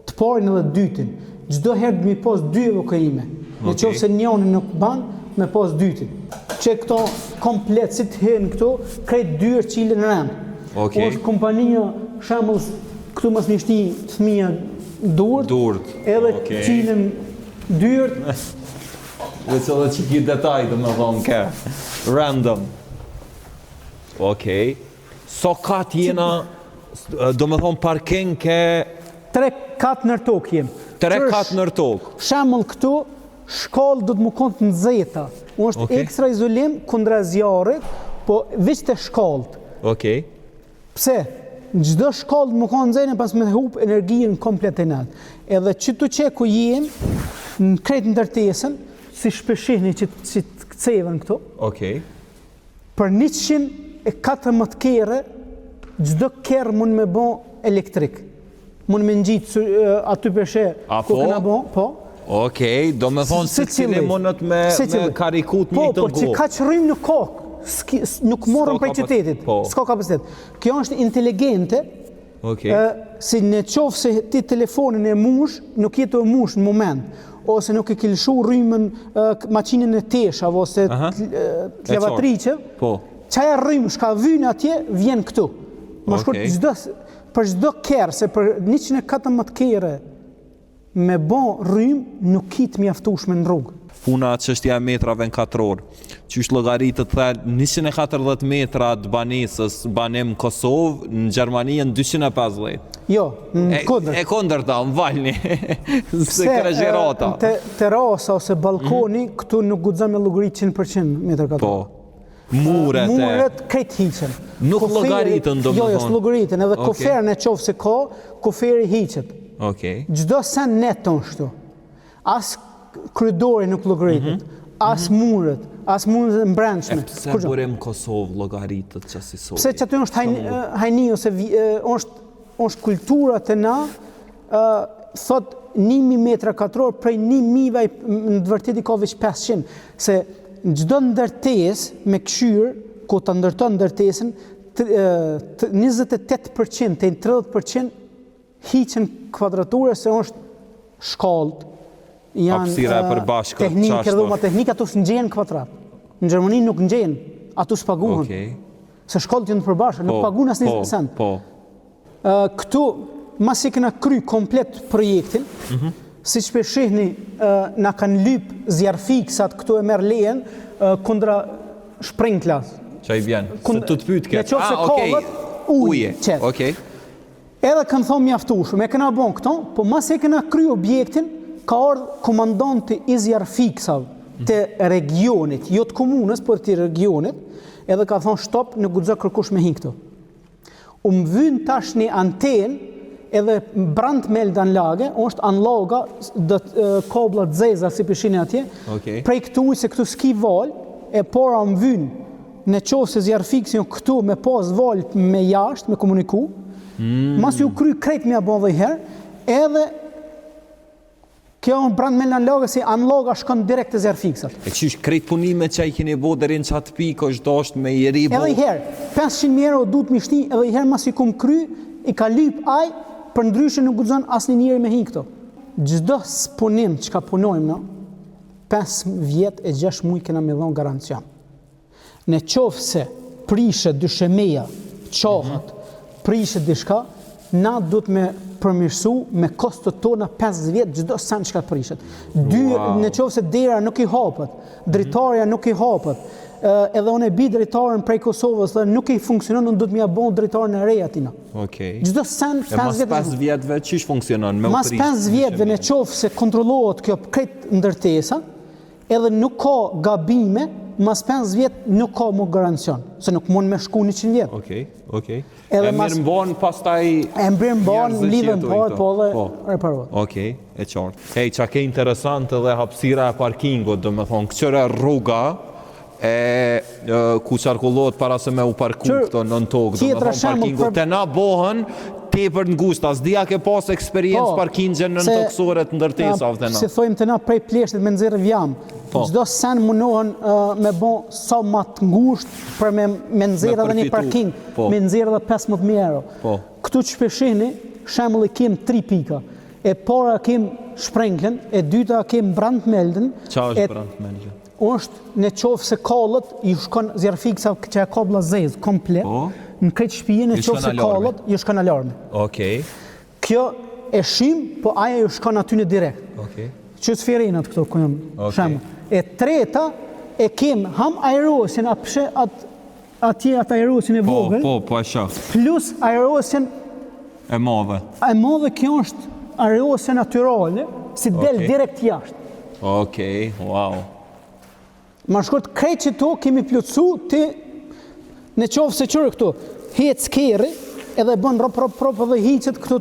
të parin edhe dytin. Gjdo herë dhe me pas 2 evakuime. Në qofë se njani nuk ban, me pas dytin. Që këto komplet, si të henë këto, krejt 2 qile në rend. është kompanija shembull këtu mas një shti fëmija Durët, edhe qilen dyrt. Veç edhe që ki detaj të me thonë ke, random. Okej. So kat jena, do me thonë parking ke... 3 kat nër tokë jem. 3 kat nër tokë. Shembull këtu, shkallë do të më kontë në zeta. Është ekstra izolim kundra zjarit, po veç të shkallët. Okej. Pse? Çdo shkallë më kanë nxenë pas me hub energjinë komplet e nat. Edhe që të qeku jem në kretë ndërtesën, si shpeshihni që të kcevën këto. Okej. Për 114 kere, çdo kerë mund me bë elektrik. Mund me ngjitë aty peshe ku kena bë, po. Okej, do me thonë se cili mundet me karikut një të Po, që ka që rrim në kokë. Nuk morën prej qytetit, s'ka kapacitet. Kjo është inteligente, si në qofë se ti telefonin e mush, nuk jetë e mush në moment, ose nuk e kilëshu rrymën maqinin e teshave, ose lavatriqe, qaja rrymë shka vynë atje, vjen këtu. Më shkurt, për çdo kerë, se për 114 kere me bon rrymë, nuk kitë mjaftushme në rrugë. Puna çështja e metrave në katror. Qysh llogaritët thellë 140 metra të banesës banem Kosovë, në Gjermani janë 250. Jo, në kundër. E kundërta, m'valni. Se krezherata. Terasa ose balkoni këtu nuk guxon me llogarit 100% metër katror. Po. Muret krejt hiqen. Nuk llogaritën domethënë. Jo, s'llogaritën, edhe koferën e qofë se ka, koferi hiqet. Okej. Çdo sen neton shtu. As kryddori nuk llogaritet, as muret e mbrendshme. Pse burem Kosovë llogaritët çasi sot? Pse që aty është hajni ose është kultura të na, thot 1000 metra katror prej 1000 në të vërtetë ka veç 500, se çdo ndërtesë me këshyr, ku ta ndërton ndërtesën, 28% e 30% hiqen kvadrature se është shkallët, hapësira e përbashkët, teknikë dhe ma teknikë ato së ngjenë kvadrat. Në Gjermani nuk ngjenë, ato s'paguhen. Se shkollët janë të përbashkët, nuk paguhen asë një sent. Këtu, mas i këna kry komplet projektin, si që shihni, na kanë lypë zjarfiksat këtu e merë lejen kundra shprinklas. Qa i vjen? Se të të pytë këtë. Uje, qëtë. Edhe kanë thonë mjaftushëm, e këna bon këto, po mas e këna kry objektin, ka ardhë komandanti i zjarfiksav të regionit, jo të komunës, por të regionit, edhe ka thonë shtop, në gudzë kërkush me hinë këto. Më vynë tash një anten, edhe brand meldan lage, është anloga dhe koblat zeza si pëshini atje, prej këtu se këtu s'ki val, e pora më vynë, në qovë se zjarfiksion këtu me pas val me jashtë, me komuniku, mas ju kry krejt me abon dhe i herë, edhe kjo në brand meldan lage si anloga shkon direkt të zjarfiksat. E qysh krejt punime që i keni bo dherin qatë pikë është dosht me i ribo? Edhe i herë, 500 euro du të mishti, edhe i herë mas i kum kry, i ka lyp aj, për ndryshë nuk gudzon asë një njëri me hinë këto. Gjdo punim që ka punojmë, 5 vjet e 6 muj kena me dhonë garancion. Në qofë se prishe dyshemeja, qohët, prishe dishka, na du të me përmirësu me kostët tona 5 vjet gjdo sen që ka prishet. Në qofë se dera nuk i hapët, dritarja nuk i hapët, edhe unë e bi dritarën prej Kosovës dhe nuk i funksionon, unë du të mja bon dritarën e reja tina. Gjdo sen 5 vjet. Mas 5 vjetve qysh funksionon? Mas 5 vjetve në qofë se kontrolohet kjo krejt ndërtesa, edhe nuk ka gabime, mas 5 vjet nuk ka mu garancion, se nuk mund me shku 100 vjet. E mirë mbonë pas taj... E mirë mbonë, lidhën parë, po dhe reparovat. Okej, e qartë. Hej, qa ke interesant edhe hapësira e parkingot, dhe me thonë, këqëre rruga, ku qarkullohet para se me u parku këto nën tokë, dhe me thonë parkingot, të na bohën tepër ngusht, as dhja ke pas eksperiencë parkingjen në toksore të ndërtesave të na. Si thojmë të na prej pleshtit me nëzirë vjam, gjdo sen mundohen me bon sa ma të ngusht për me nëzirë dhe një parking, me nëzirë dhe 15.000 euro. Këtu që peshini, shemëll i kem 3 pika, e para kem shprenklen, e dyta kem brandmelden. Qa është brandmelden? është në qofë se kallët, ju shkon zjarfiksa që e kabla zezë, komplet, në krejtë shpije në qofë se kallët, ju shkon alarme. Kjo e shim, po aja ju shkon aty në direkt. Që të sferinat këto, shemë. E treta, e kem ham aerosin, apëshe atje atë aerosin e vogël, po e shaf. Plus aerosin e madhe. E madhe kjo është aerosin natyrale, si del direkt jashtë. Wow. Ma shkurt krejt që to kemi plotësu ti në qofë se qërë këtu hec keri edhe bën rop edhe hiqet këtu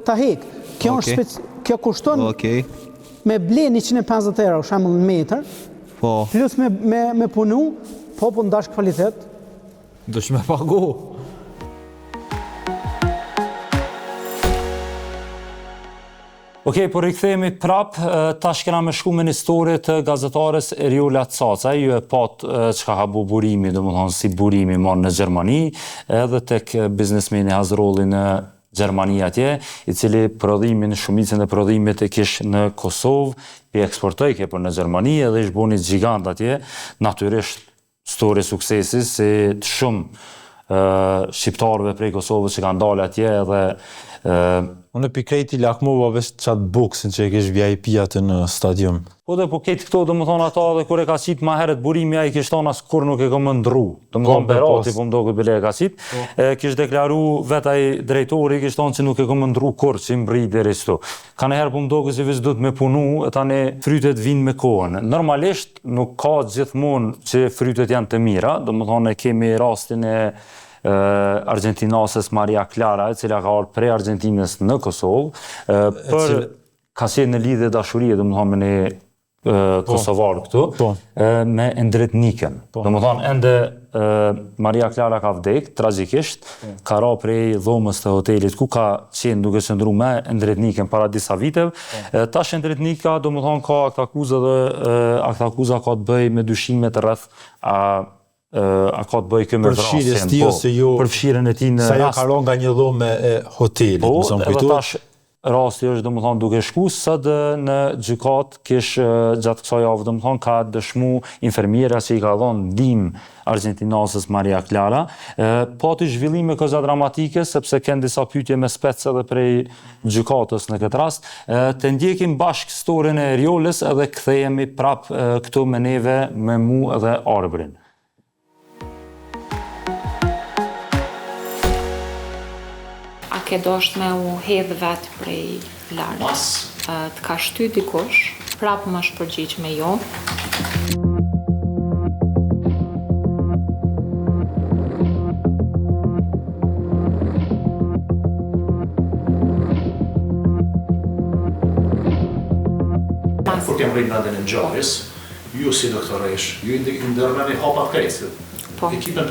ta hek. Kjo kushton me ble 150 euro shemull në meter, plus me punu, po ndash kvalitet. Dush me pagu. Okej, po rikthehemi prap, tash kena me shku me një histori të gazetares Eriola Caca, ju e pat çka ka bu burimi, domethënë si burimi marrë në Gjermani, edhe tek biznesmeni Hazrolli në Gjermani atje, i cili prodhimin, shumicën e prodhimit e kish në Kosovë, i eksportoi për në Gjermani, edhe ish bo një gjigant atje, natyrisht histori suksesi, si të shumë shqiptarëve prej Kosovës që kanë dalë atje edhe unë pi krejti lakmova vesh qatë buksin që e kesh VIP atë në stadium. Po dhe po ketë këto, dhe më thonë ata dhe kur e ka qitë ma heret burimi, a i kishtë thonë asë kur nuk e kom ndru. Dhe më thonë Berati, po më do këtë bile e ka qitë. Kishtë deklaru vetaj drejtori, kishtë thonë që nuk e kom ndru kur që më bri dhe ristu. Ka në herë po më do këtë që vizë du të me punu, e tani frytet vinë me kohën. Normalisht nuk ka gjithmonë që frytet janë të mira, dhe më thonë e kemi rastin e Argentinases Maria Clara, e cila ka orë prej Argentinës në Kosovë, për ka qenë në lidhje dashurie, dhe më thonë me një Kosovarë këtu, me Endretnikën. Dhe më thonë, ende Maria Clara ka vdek, tragjikisht, ka ra prej dhomës të hotelit, ku ka qenë duke qëndru me Endretnikën para disa viteve. Tash Endretnika, dhe më thonë, ka aktakuza dhe aktakuza ka të bëj me dyshimet rreth a ka të bëj këmë vrasjen, përfshirjen e ti në sa jo karon nga një dhome e hotelit, edhe tash rasti është domethënë duke shku sot në gjykat kish gjatë kësaj javë domethënë ka dëshmu infermiera që i ka dhënë ndihmë argjentinasës Maria Clara. Pati zhvillime këza dramatike sepse kanë disa pyetje me spec edhe prej gjykatës në këtë rast. Të ndjekim bashkë historinë e Erioles edhe kthehemi prap këtu me neve, me mu edhe Arbrin. A ke dosht me u hedh vetë prej lartë? Të ka shty dikush, prapë më shpërgjigj me jo. Kur kem rritë vendin e ngjarjes, ju si doktoresh, ju ndërmeni hapat krejtë. Po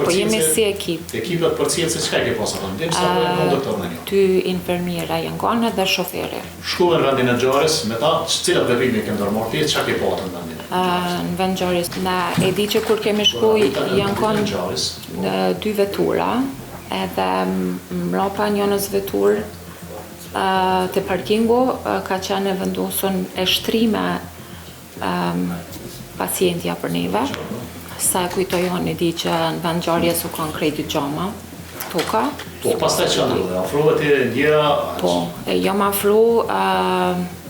jemi si ekip. Ekipet për cilë se çka ke pasur rëndim, sa po e doktor në një? 2 infermiera janë gone dhe shoferi. Shkuve në vendin e ngjarjes, me ta, cilat veprime ke ndërmarrë ti, çka ke patur në vendin? Në vend ngjarjes, na e di që kur kemi shkuj janë konë 2 vetura, edhe mrapa njënës vetur të parkingu ka qenë vendosur e shtrime pacientja për neve. Sa e kujtojon e di që në vend ngjarjes u kanë krejt gjama, toka. Po, pastaj që ndodhe, afrove ti ndjera? Po, jam afru,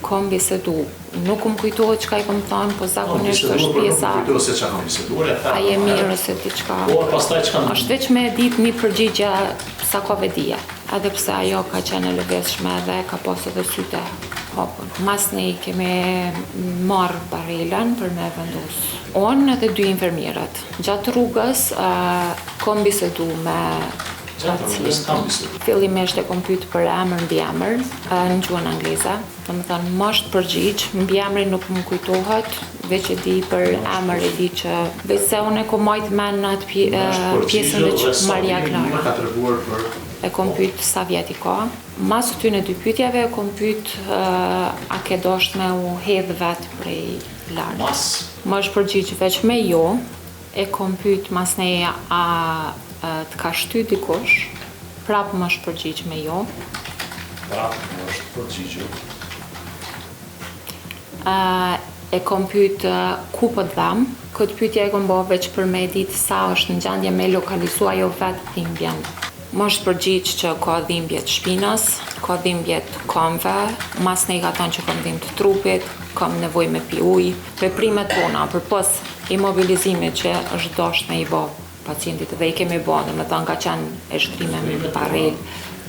kom bisedu. Nuk më kujtohet çka i kom thënë, po zakonisht është pjesa. Nuk më kujtohet se çka kam biseduar, a je mirë ose diçka. Po, pastaj çka ndodhe? Është veç me ditë një përgjigje sa ka vedia. Edhe pse ajo ka qenë e lëvizshme dhe ka pas edhe syte hapur. Mas ne i kemi marrë barelën për me vendos. Unë edhe 2 infermierat. Gjatë rrugës kom bisedu me pacientin. Fillimisht e kom pyet për emër mbi emër në gjuhën angleze. Domethënë më është përgjigj, mbi emrin nuk më kujtohet, veç e di për emër e di që veç se unë e kom majt men në atë pjesën dhe që Maria Clara. E kom pyet sa vjeti ka. Mas këtyne 2 pyetjeve e kom pyet a ke dosht me u hedh vetë prej lartë. Më është përgjigj veç me jo. E kom pyet mas neje a të ka shty dikush. Prapë më është përgjigj me jo. Prapë më është përgjigj. E kom pyet ku po të dham. Këtë pyetje e kom bo veç për me ditë sa është në gjendje me lokalizu ajo vetë dhimbjen. Më është përgjigj që ka dhimbje të shpinës, ka dhimbje të këmbëve, mas ne i ka thonë që kam dhimbje të trupit, kam nevojë me pi ujë. Veprimet tona përpos imobilizimit që është dosht me i bë pacientit dhe i kemi bë, domethënë ka qenë e shtrime me barel,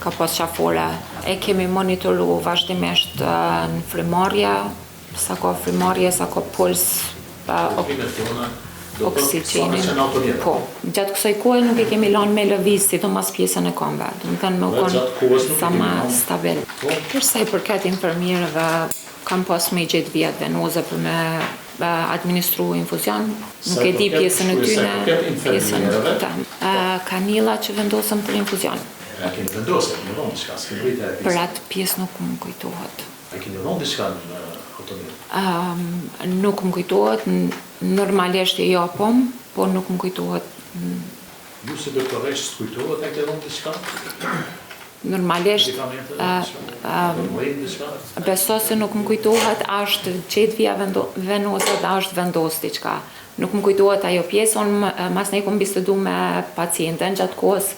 ka pas qafore. E kemi monitoru vazhdimisht në frimarje, sa ka frimarje, sa ka puls, oksigenit. Po, gjatë kësaj kohe nuk e kemi lanë me lëviz, sidomos pjesën e këmbëve. Domethënë më konë sa më stabil. Për sa i përket infermierëve, kam pas me gjetë vjet venoze për me administru infuzion. Nuk e di pjesën e tyne, pjesën e tëmë. Kanila që vendosëm për infuzion. A keni vendosë, keni dhënë diçka, s'keni pritë e pjesë? Për atë pjesë nuk më kujtohet. A keni dhënë diçka në autonomie? Nuk më kujtohet, normalisht e japom, po nuk më kujtohet. Ju si doktoresh s'kujtohet e ke dhënë diçka? Normalisht, beso se nuk më kujtohet, është qetë vija venose dhe është vendos diçka. Nuk më kujtohet ajo pjesë, unë mas ne kom bisedu me pacienten gjatë kohës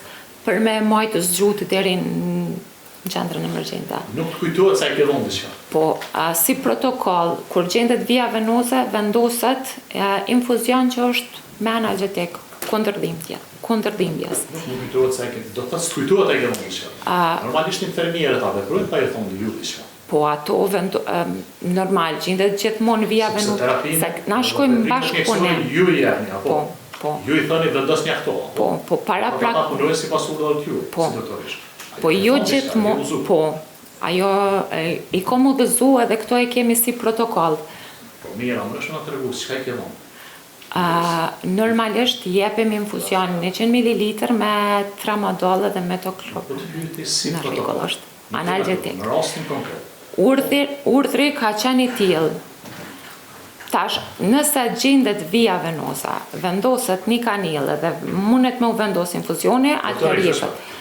për me majtë zgjutë deri në qendrën emergjente. Nuk të kujtohet sa e ke dhënë diçka? Po, si protokoll, kur gjendet vija venose, vendoset infuzion që është me analgetik, kundërdhimbjes. Nuk më kujtohet sa e ke, do të kujtohet e ke dhënë diçka. Normalisht infermierët ata veprojnë pa i thonë ju diçka. Po ato normal, gjendet gjithmonë vija venose. Na shkojmë bashkë punë. Ju i jepni, apo? Po. Ju i thoni vendosni ato. Po, para ata punojnë sipas urdhave ju, si doktoresh. Po jo gjithmonë, po. Ajo i kom udhëzu edhe këto e kemi si protokoll. Po mira, më është na tregu çka e ke dhënë. Normalisht jepem infuzion 100 ml me tramadol dhe metoklopram. Në rregull është. Analgetik. Në rastin konkret. Urdhri ka qenë i tillë. Tash, nëse gjendet vija venosa, vendoset një kanilë dhe mundet me u vendos infuzioni, atëherë jepet.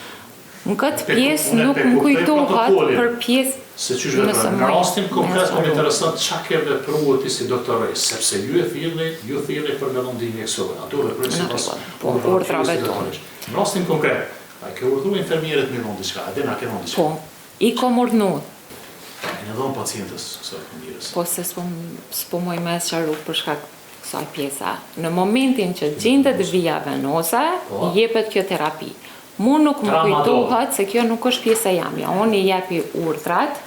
Në këtë pjesë nuk më kujtohet për pjesë Se që në rastin konkret më interesant qa ke vepruar ti si doktorej, sepse ju thirrni për melondini e kësove. Ato veprojnë si pas urdrave tonë. Në rastin konkret, a ke urdhru infermierët me dhon diçka, edhe na ke dhon diçka? Po, i kom urdhnu. E në dhon pacientës kësaj këndires? Po se s'po moj me sqaru për shkak kësaj pjesa. Në momentin që gjendet vija venoze, jepet kjo terapi. Mu nuk më kujtohet se kjo nuk është pjesa jamja. Unë i jepi urdhrat,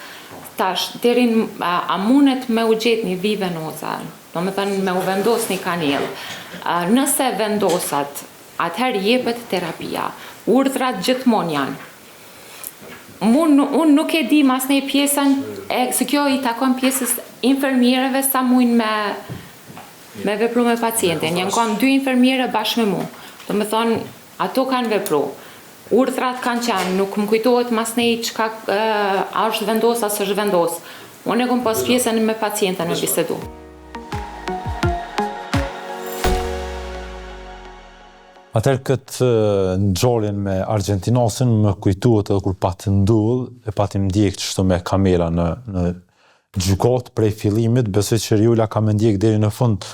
tash, derin a munet me u gjet një vi venoze, do me thënë me u vendos një kanil. Nëse vendosat, atëherë jepet terapia. Urdhrat gjithmonë janë. Unë nuk e di mas një pjesën, se kjo i takon pjesës infermiereve sa mujnë me vepru me pacientin. Janë kanë 2 infermiere bashkë me mu. Do me thonë, ato kanë vepru. Urdhrat kanë qenë, nuk më kujtohet mas një qka a është vendos, as është vendos. Unë e kom pas pjesën me pacientën me bisedu. Atëherë këtë ngjarjen me Argentinasin më kujtohet edhe kur pati ndodh, e pati ndjek çështo me kamera në gjykatë prej fillimit, besoj që Riola ka më ndjek deri në fund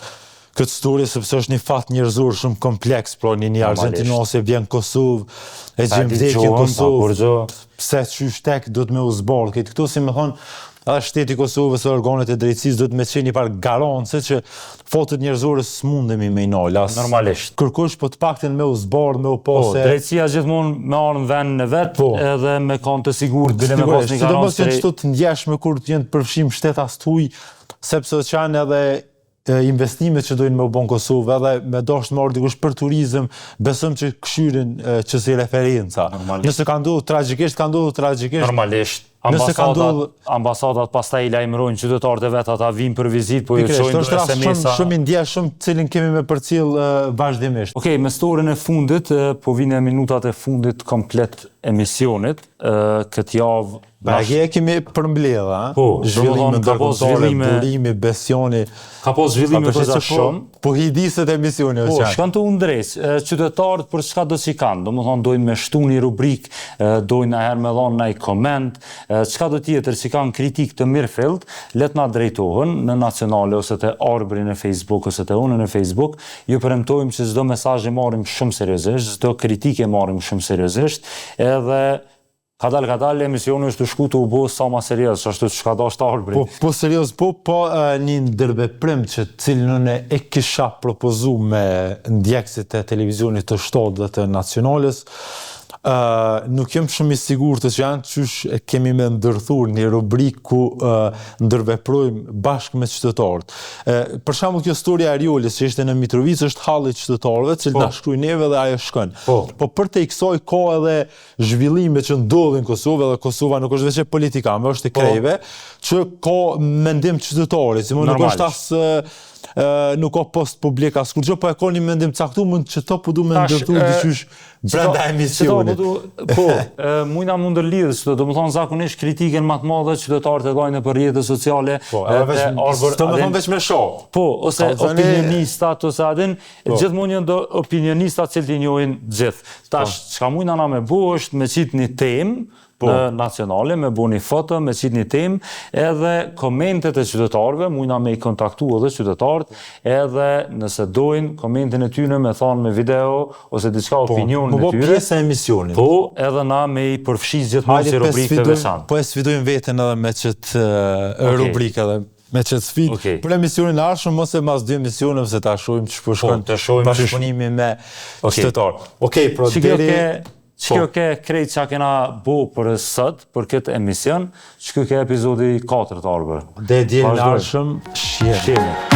këtë histori sepse është një fat njerëzor shumë kompleks, pra një Argentinas e vjen në Kosovë, e gjen vdekjen në Kosovë, pse qysh tek do të me u zbardh këtë këtu, si më thonë, edhe shteti Kosovës e organet e drejtësisë do të me qenë një par garance që fatet njerëzore s'mundemi me i nal. Normalisht. Kërkosh po të paktën me u zbardh, me u pose. Drejtësia gjithmonë me arën vend në vet, edhe me kanë të sigurt bile me pas një garancë. Sidomos janë çto të ndjeshme kur të jenë të përfshim shteta tuj, sepse kanë edhe investimet që dojnë me u bon Kosovë, edhe me dashtë marrë dikush për turizëm, besëm që këshyrin që si referenca. Nëse ka ndodhur tragjikisht, ka ndodhur tragjikisht. Normalisht. Ambasadat pastaj i lajmërojnë qytetarët e vet, ata vinë për vizitë, po ju çojnë SMS-a. Shumë i ndjeshëm, cilin kemi me përcjell vazhdimisht. Okej, me storën e fundit, po vinë minutat e fundit komplet emisionit, këtë javë. Bagje kemi përmbledha, zhvillime ndërkombëtare, burimi, besioni. Ka pas zhvillime të shumë. Po hidiset emisioni o qanë. Shkan të undres, qytetarët për çka do si kanë, do më thonë dojnë me shtu një rubrik, dojnë na herë me dhonë një koment, çka do tjetër si kanë kritik të mirëfillt, let na drejtohen në Nacionale ose të Arbëri në Facebook ose të unë në Facebook, ju premtojmë që çdo mesazh e marrim shumë seriozisht, çdo kritikë e marrim shumë seriozisht, edhe kadal emisioni është të shku të u bo sa ma serios, ashtu që ka da është Arbëri. Po serios, po një ndërbeprim që cilën e kisha propozu me ndjekësit e televizionit të shtatë dhe të Nacionales, nuk jem shumë i sigur të që janë qysh kemi me ndërthur një rubrik ku ndërveprojmë bashkë me qytetarët. Për shembull kjo storia e Riolis që ishte në Mitrovicë është halli i qytetarëve, që na shkruaj neve dhe ajo shkon. Po për te i kësaj ka edhe zhvillime që ndodhin në Kosovë, dhe Kosova nuk është veç politika, më është e krejve, që ka mendim qytetari, si më nuk është nuk ka post publik as kur gjë, po e ka një mendim caktuar, mund që to po du me ndërtu diqysh brenda emisionit. Po, mujna mund ndërlidhë që do më thonë zakonisht kritikën më të madhe qytetarët e dojnë për rrjetet sociale. Po, të më thonë veç me shoh. Po, ose opinionistat ose adin, gjithmonë janë do opinionistat cilët i njohin gjithë. Tash, çka mujna na me bu është me qitë një temë në Nacionale, me bu një foto, me qitë një temë, edhe komentet e qytetarëve, mujna me i kontaktu edhe qytetarët, edhe nëse dojnë komentin e tyre me thonë me video, ose diçka opinionin e tyre. Po pjesë e emisionit. Po, edhe na me i përfshis gjithmonë si rubrikë të veçantë. Po e sfidojmë veten edhe me qëtë rubrikë edhe. Me qëtë sfid, për emisionin arshëm, mos e mas 2 emisionim, se ta shojmë që përshkon bashkëpunimi me qytetarë. Okej, pro deri... Që ke krejt që kena bo për sot, për këtë emision, që ke epizodi 4 të Arbër. Dhe djelë në arshëm, shjemi.